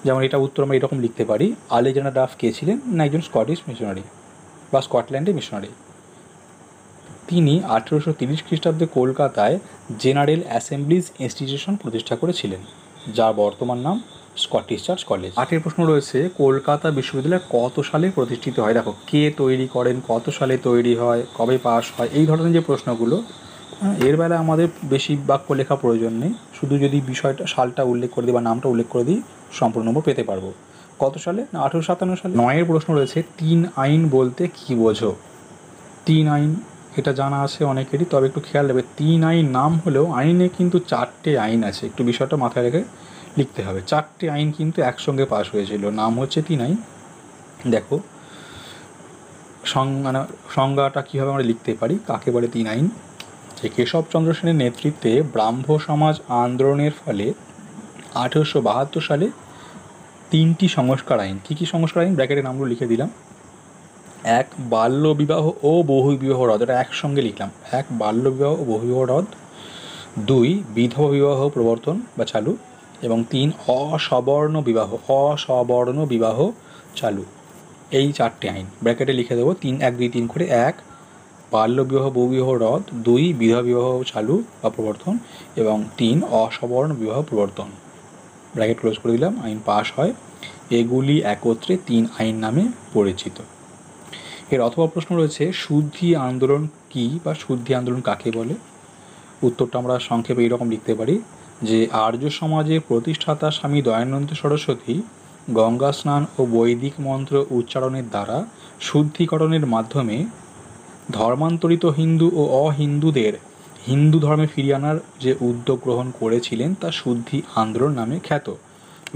যেমন এটা উত্তর আমরা এরকম লিখতে পারি, আলেকজান্ডার ডাফ কে ছিলেন না একজন স্কটিশ মিশনারি বা স্কটল্যান্ডে মিশনারি। তিনি 1830 খ্রিস্টাব্দে কলকাতায় জেনারেল অ্যাসেম্বলিজ ইনস্টিটিউশন প্রতিষ্ঠা করেছিলেন, যার বর্তমান নাম স্কটিশ চার্চ কলেজ। 8 প্রশ্ন রয়েছে, কলকাতা বিশ্ববিদ্যালয় কত সালে প্রতিষ্ঠিত হয়। দেখো, কে তৈরি করেন, কত সালে তৈরি হয়, কবে পাস হয়, এই ধরনের যে প্রশ্নগুলো, এর বেলায় আমাদের বেশি বাক্য লেখা প্রয়োজন নেই, শুধু যদি বিষয়টা সালটা উল্লেখ করে দিই বা নামটা উল্লেখ করে দিই, সম্পূর্ণ নম্বর পেতে পারবো। কত সালে না 1857 সালে। 9 প্রশ্ন রয়েছে, 3 আইন বলতে কী বোঝো। 3 আইন এটা জানা আছে অনেকেরই, তবে একটু খেয়াল রাখবে, 3 আইন নাম হলেও আইনে কিন্তু 4টে আইন আছে, একটু বিষয়টা মাথায় রেখে লিখতে হবে। 4টে আইন কিন্তু একসঙ্গে পাস হয়েছিল, নাম হচ্ছে 3 আইন। দেখো মানে সংজ্ঞাটা কীভাবে আমরা লিখতে পারি, কাকে বলে 3 আইন। যে কেশবচন্দ্র সেনের নেতৃত্বে ব্রাহ্ম সমাজ আন্দোলনের ফলে 1872 সালে 3টি সংস্কার আইন, কী কী সংস্কার আইন, ব্র্যাকেটের নামগুলো লিখে দিলাম। 1 বাল্য বিবাহ ও বহু বিবাহ রদ, এটা একসঙ্গে লিখলাম, 1 বাল্য বিবাহ ও বহু বিবাহ রদ। 2 বিধবা বিবাহ প্রবর্তন বা চালু। এবং 3 অসবর্ণ বিবাহ চালু। এই 4টে আইন ব্র্যাকেটে লিখে দেবো, 3 1 2 3 করে। 1 বাল্য বিবাহ বহু বিবাহ রদ, 2 বিধবা বিবাহ চালু বা প্রবর্তন, এবং 3 অসবর্ণ বিবাহ প্রবর্তন। ব্র্যাকেট ক্লোজ করে দিলাম, আইন পাস হয়। এগুলি একত্রে 3 আইন নামে পরিচিত। এর অথবা প্রশ্ন রয়েছে, শুদ্ধি আন্দোলন কী বা শুদ্ধি আন্দোলন কাকে বলে। উত্তরটা আমরা সংক্ষেপে এইরকম লিখতে পারি, যে আর্য সমাজের প্রতিষ্ঠাতা স্বামী দয়ানন্দ সরস্বতী গঙ্গা স্নান ও বৈদিক মন্ত্র উচ্চারণের দ্বারা শুদ্ধিকরণের মাধ্যমে ধর্মান্তরিত হিন্দু ও অহিন্দুদের হিন্দু ধর্মে ফিরিয়ে আনার যে উদ্যোগ গ্রহণ করেছিলেন তা শুদ্ধি আন্দোলন নামে খ্যাত।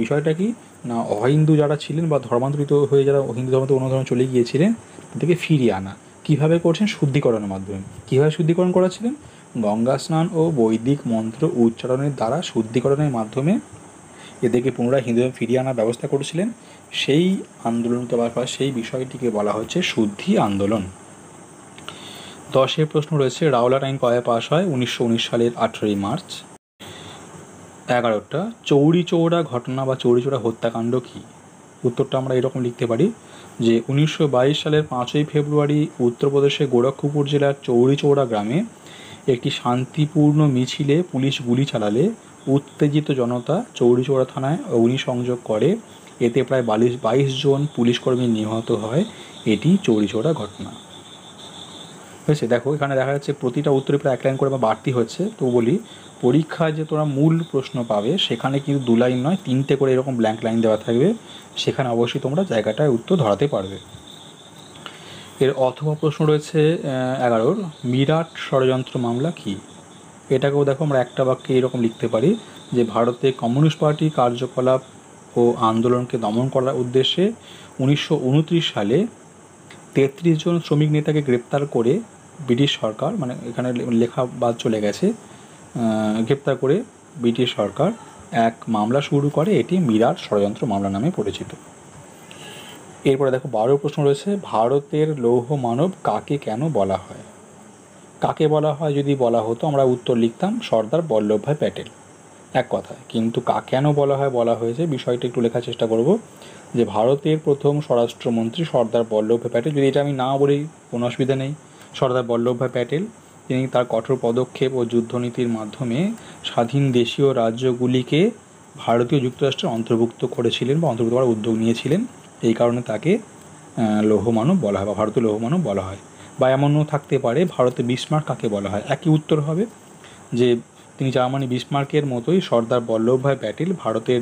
বিষয়টা কি না, অহিন্দু যারা ছিলেন বা ধর্মান্তরিত হয়ে যারা হিন্দু ধর্ম থেকে অন্য ধর্মে চলে গিয়েছিলেন, তাদেরকে ফিরিয়ে আনা কীভাবে করছেন, শুদ্ধিকরণের মাধ্যমে। কীভাবে শুদ্ধিকরণ করেছিলেন, গঙ্গা স্নান ও বৈদিক মন্ত্র উচ্চারণের দ্বারা শুদ্ধিকরণের মাধ্যমে এদেরকে পুনরায় হিন্দু ধর্মে ফিরিয়ে আনার ব্যবস্থা করেছিলেন। সেই আন্দোলনকে বা সেই বিষয়টিকে বলা হচ্ছে শুদ্ধি আন্দোলন। 10 প্রশ্ন রয়েছে, রাওলাট আইন কবে পাস হয়। 1919 সালের 18 মার্চ। 11টা চৌরি চৌরা ঘটনা বা চৌরি চৌরা হত্যাকাণ্ড কী। উত্তরটা আমরা এরকম লিখতে পারি, যে 1922 সালের 5ই ফেব্রুয়ারি উত্তরপ্রদেশের গোরখপুর জেলার চৌরি চৌরা গ্রামে একটি শান্তিপূর্ণ মিছিলে পুলিশ গুলি চালালে উত্তেজিত জনতা চৌরি চৌরা থানায় অগ্নিসংযোগ করে, এতে প্রায় 22 জন পুলিশকর্মী নিহত হয়। এটি চৌরি চৌরা ঘটনা হয়েছে। দেখো এখানে দেখা যাচ্ছে প্রতিটা উত্তরে প্রায় 1 লাইন করে বা বাড়তি হচ্ছে। তো বলি, পরীক্ষায় যে তোমরা মূল প্রশ্ন পাবে সেখানে কিন্তু 2 লাইন নয় 3টে করে এরকম ব্ল্যাঙ্ক লাইন দেওয়া থাকবে, সেখানে অবশ্যই তোমরা জায়গাটায় উত্তর ধরাতে পারবে। এর অথবা প্রশ্ন রয়েছে 11 মিরাট ষড়যন্ত্র মামলা কি। এটাকেও দেখো আমরা একটা বাক্যে এরকম লিখতে পারি, যে ভারতে কমিউনিস্ট পার্টি কার্যকলাপ ও আন্দোলনকে দমন করার উদ্দেশ্যে 1929 সালে 33 জন শ্রমিক নেতাকে গ্রেপ্তার করে ব্রিটিশ সরকার, মানে এখানে লেখা বাদ চলে গেছে, গ্রেপ্তার করে ব্রিটিশ সরকার এক মামলা শুরু করে, এটি মিরাট ষড়যন্ত্র মামলা নামে পরিচিত। এরপরে দেখো 12 প্রশ্ন রয়েছে, ভারতের লৌহ মানব কাকে কেন বলা হয়। কাকে বলা হয় যদি বলা হতো, আমরা উত্তর লিখতাম সর্দার বল্লভভাই প্যাটেল, এক কথায়। কিন্তু কেন বলা হয়েছে বিষয়টা একটু লেখার চেষ্টা করব, যে ভারতের প্রথম স্বরাষ্ট্রমন্ত্রী সর্দার বল্লভভাই প্যাটেল, যদি এটা আমি না বলি কোনো অসুবিধা নেই। সর্দার বল্লভভাই প্যাটেল, তিনি তার কঠোর পদক্ষেপ ও যুদ্ধনীতির মাধ্যমে স্বাধীন দেশীয় রাজ্যগুলিকে ভারতীয় যুক্তরাষ্ট্রে অন্তর্ভুক্ত করেছিলেন বা অন্তর্ভুক্ত করার উদ্যোগ নিয়েছিলেন। এই কারণে তাকে লৌহমানব বলা হয় বা ভারতীয় লৌহমানব বলা হয়। বা এমনও থাকতে পারে, ভারতে বিসমার্ক কাকে বলা হয়। একই উত্তর হবে, যে তিনি জার্মানি বিসমার্কের মতোই সর্দার বল্লভভাই প্যাটেল ভারতের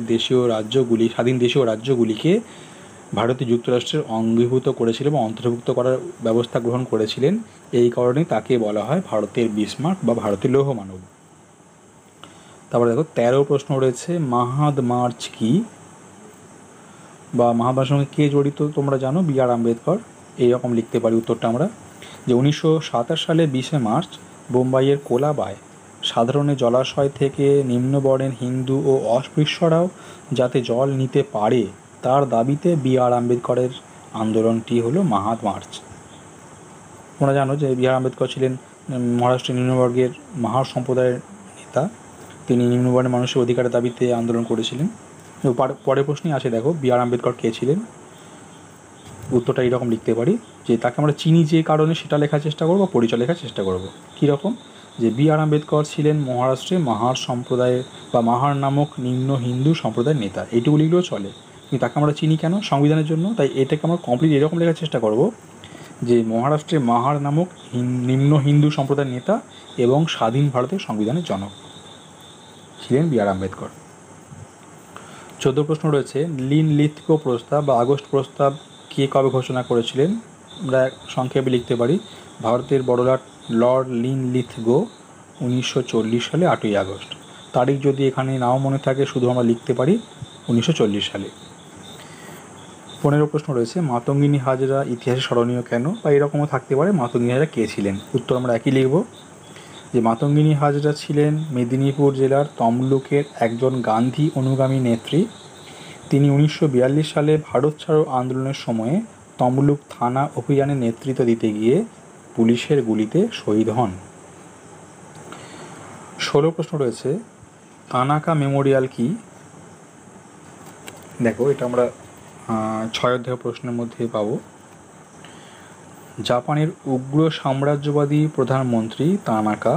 স্বাধীন দেশীয় রাজ্যগুলিকে ভারতীয় যুক্তরাষ্ট্রের অঙ্গীভূত করেছিলেন বা অন্তর্ভুক্ত করার ব্যবস্থা গ্রহণ করেছিলেন। এই কারণে তাকে বলা হয় ভারতের বিসমার্ক বা ভারতীয় লৌহমানব। তারপরে দেখো 13 প্রশ্ন রয়েছে, মাহাদ মার্চ কি বা মাহাদ মার্চের সঙ্গে কে জড়িত তোমরা জানো, বি.আর. আম্বেদকর। এইরকম লিখতে পারি উত্তরটা আমরা, যে 1927 সালে 20 মার্চ বোম্বাইয়ের কোলাবায় সাধারণের জলাশয় থেকে নিম্নবর্ণের হিন্দু ও অস্পৃশ্যরাও যাতে জল নিতে পারে তার দাবিতে B.R. আম্বেদকরের আন্দোলনটি হলো মাহাদ মার্চ। তোমরা জানো যে B.R. আম্বেদকর ছিলেন মহারাষ্ট্রের নিম্নবর্গের মাহার সম্প্রদায়ের নেতা। তিনি নিম্নবর্ণের মানুষের অধিকারের দাবিতে আন্দোলন করেছিলেন। পরের প্রশ্নই আসে, দেখো B.R. আম্বেদকর কে ছিলেন? উত্তরটা এরকম লিখতে পারি যে তাকে আমরা চিনি যে কারণে সেটা লেখার চেষ্টা করবো, পরিচয় লেখার চেষ্টা করবো। কীরকম? যে B.R. আম্বেদকর ছিলেন মহারাষ্ট্রে মাহার সম্প্রদায়ের বা মাহার নামক নিম্ন হিন্দু সম্প্রদায়ের নেতা। এইটুকু লিখলেও চলে, কিন্তু তাকে আমরা চিনি কেন? সংবিধানের জন্য। তাই এটাকে আমরা কমপ্লিট এরকম লেখার চেষ্টা করব যে মহারাষ্ট্রে মাহার নামক নিম্ন হিন্দু সম্প্রদায়ের নেতা এবং স্বাধীন ভারতের সংবিধানের জনক ছিলেন B.R. আম্বেদকর। 14 প্রশ্ন রয়েছে, লিন-লিথগো প্রস্তাব বা আগস্ট প্রস্তাব কে কবে ঘোষণা করেছিলেন? আমরা সংক্ষেপে লিখতে পারি ভারতের বড়লাট লর্ড লিন-লিথগো 1940 সালে 8ই আগস্ট। তারিখ যদি এখানে নাও মনে থাকে শুধু আমরা লিখতে পারি 1940 সালে। 15 প্রশ্ন রয়েছে, মাতঙ্গিনী হাজরা ইতিহাসে স্মরণীয় কেন? বা এরকমও থাকতে পারে মাতঙ্গিনী হাজরা কে ছিলেন? উত্তর আমরা একই লিখব যে মাতঙ্গিনী হাজরা ছিলেন মেদিনীপুর জেলার তমলুকের একজন গান্ধী অনুগামী নেত্রী। তিনি 1942 সালে ভারত ছাড়ো আন্দোলনের সময়ে তমলুক থানা অভিযানে নেতৃত্ব দিতে গিয়ে পুলিশের গুলিতে শহীদ হন। 16 প্রশ্ন রয়েছে, তানাকা মেমোরিয়াল কি? দেখো এটা আমরা 6 অধ্যায় প্রশ্নের মধ্যে পাবো। জাপানের উগ্র সাম্রাজ্যবাদী প্রধানমন্ত্রী তানাকা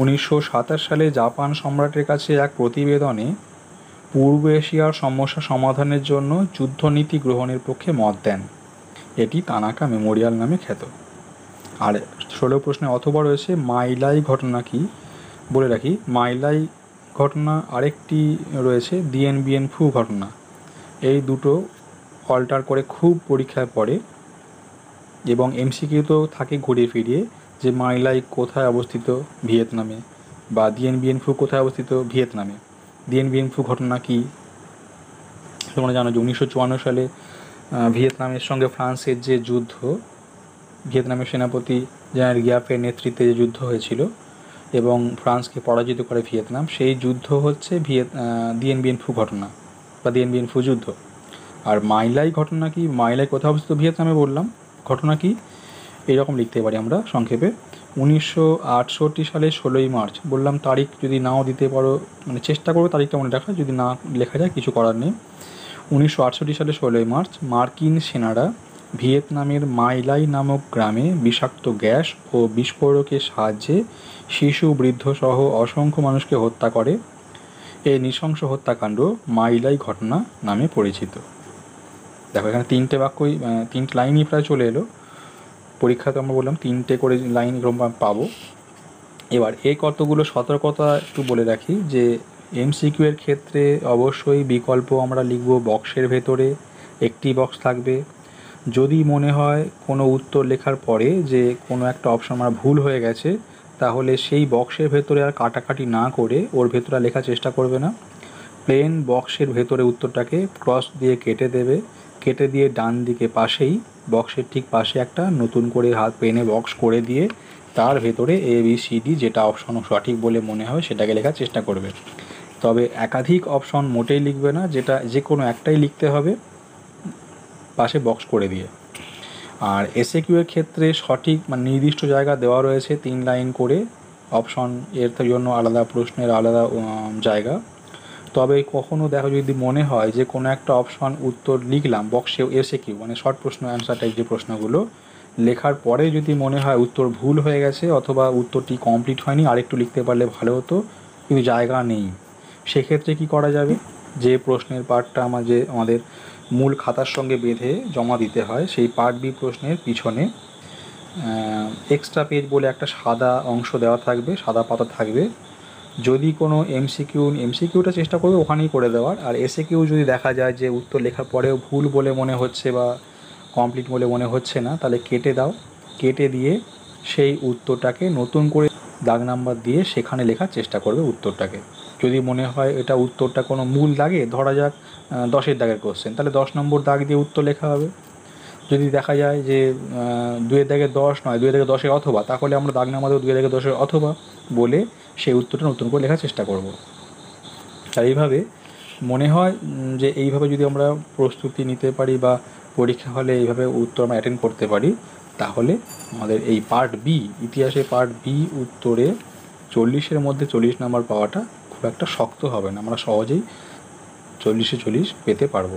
1927 সালে জাপান সম্রাটের কাছে এক প্রতিবেদনে পূর্ব এশিয়ার সমস্যা সমাধানের জন্য যুদ্ধনীতি গ্রহণের পক্ষে মত দেন। এটি তানাকা মেমোরিয়াল নামে খ্যাত। আর 16 প্রশ্নে অথবা রয়েছে, মাইলাই ঘটনা কি? বলে রাখি, মাইলাই ঘটনা আরেকটি রয়েছে দিয়েন বিয়েন ফু ঘটনা। এই দুটো অল্টার করে খুব পরীক্ষায় পড়ে এবং এমসিকিউতেও থাকে ঘুরিয়ে ফিরিয়ে যে মাইলাই কোথায় অবস্থিত? ভিয়েতনামে। বা দিয়েন বিয়েন ফু কোথায় অবস্থিত? ভিয়েতনামে। দিয়েন বিয়েন ফু ঘটনা কি? তোমরা জানো যে 1954 সালে ভিয়েতনামের সঙ্গে ফ্রান্সের যে যুদ্ধ, ভিয়েতনামের সেনাপতি জেনারেল গিয়াফের নেতৃত্বে যে যুদ্ধ হয়েছিল এবং ফ্রান্সকে পরাজিত করে ভিয়েতনাম, সেই যুদ্ধ হচ্ছে দিয়েন বিয়েন ফু ঘটনা বা দিয়েন বিয়েন ফু যুদ্ধ। আর মাইলাই ঘটনা কি? মাইলাই কোথায় অবস্থিত? ভিয়েতনামে বললাম। ঘটনা কি? এইরকম লিখতে পারি আমরা সংক্ষেপে 1968 সালে 16ই মার্চ। বললাম তারিখ যদি নাও দিতে পারো, মানে চেষ্টা করো তারিখটা মনে রাখা, যদি না লেখা যায় কিছু করার নেই। 1968 সালে 16ই মার্চ মার্কিন সেনারা ভিয়েতনামের মাইলাই নামক গ্রামে বিষাক্ত গ্যাস ও বিস্ফোরকের সাহায্যে শিশু বৃদ্ধ সহ অসংখ্য মানুষকে হত্যা করে। এই নৃশংস হত্যাকাণ্ড মাইলাই ঘটনা নামে পরিচিত। দেখো এখানে 3টে বাক্যই 3টে লাইনই প্রায় চলে এলো। পরীক্ষাতে আমরা বললাম 3টে করে লাইন এরকম পাবো। এবার এই কতগুলো সতর্কতা একটু বলে রাখি যে এমসিকিউ এর ক্ষেত্রে অবশ্যই বিকল্প আমরা লিখব বক্সের ভেতরে, একটি বক্স থাকবে। যদি মনে হয় কোনো উত্তর লেখার পরে যে কোনো একটা অপশন আমার ভুল হয়ে গেছে, তাহলে সেই বক্সের ভেতরে আর কাটাকাটি না করে ওর ভেতরে লেখার চেষ্টা করবে না। প্লেন বক্সের ভেতরে উত্তরটাকে ক্রস দিয়ে কেটে দেবে। কেটে দিয়ে ডান দিকে পাশেই বক্সের ঠিক পাশে একটা নতুন করে হাত পেনে বক্স করে দিয়ে তার ভেতরে ABCD যেটা অপশন সঠিক বলে মনে হয় সেটাকে লেখার চেষ্টা করবে। তবে একাধিক অপশন মোটেই লিখবে না, যেটা যে কোনো একটাই লিখতে হবে পাশে বক্স করে দিয়ে। আর এসএকিউ এর ক্ষেত্রে সঠিক মানে নির্দিষ্ট জায়গা দেওয়া রয়েছে 3 লাইন করে অপশন এর জন্য আলাদা, প্রশ্নের আলাদা জায়গা। তবে কখনো দেখো যদি মনে হয় যে কোনো একটা অপশন উত্তর লিখলাম বক্সে এসএকিউ মানে শর্ট প্রশ্ন অ্যান্সার টাইপ যে প্রশ্নগুলো লেখার পরে যদি মনে হয় উত্তর ভুল হয়ে গেছে অথবা উত্তরটি কমপ্লিট হয়নি, আরেকটু লিখতে পারলে ভালো হতো, কিন্তু জায়গা নেই, সেক্ষেত্রে কি করা যাবে? যে প্রশ্নের পার্টটা আমাদের মূল খাতার সঙ্গে বেঁধে জমা দিতে হয়, সেই পার্ট বি প্রশ্নের পিছনে এক্সট্রা পেজ বলে একটা সাদা অংশ দেওয়া থাকবে, সাদা পাতা থাকবে। যদি কোনো এমসিকিউটা চেষ্টা করবে ওখানেই করে দেওয়ার। আর এসএকিউ যদি দেখা যায় যে উত্তর লেখার পরেও ভুল বলে মনে হচ্ছে বা কমপ্লিট বলে মনে হচ্ছে না, তাহলে কেটে দাও। কেটে দিয়ে সেই উত্তরটাকে নতুন করে দাগ নাম্বার দিয়ে সেখানে লেখার চেষ্টা করবে উত্তরটাকে। যদি মনে হয় এটা উত্তরটা কোনো মূল দাগে, ধরা যাক 10-এর দাগের কোশ্চেন, তাহলে 10 নম্বর দাগ দিয়ে উত্তর লেখা হবে। যদি দেখা যায় যে 2-10 নয় 2-10 অথবা, তাহলে আমরা দাগ নামাতেও 2-10 অথবা বলে সেই উত্তরটা নতুন করে লেখার চেষ্টা করব। তাই এইভাবে মনে হয় যে এইভাবে যদি আমরা প্রস্তুতি নিতে পারি বা পরীক্ষা হলে এইভাবে উত্তর আমরা অ্যাটেন্ড করতে পারি, তাহলে আমাদের এই পার্ট বি, ইতিহাসে পার্ট বি উত্তরে 40-এর মধ্যে 40 নাম্বার পাওয়াটা খুব একটা শক্ত হবে না, আমরা সহজেই 40-এ 40 পেতে পারবো।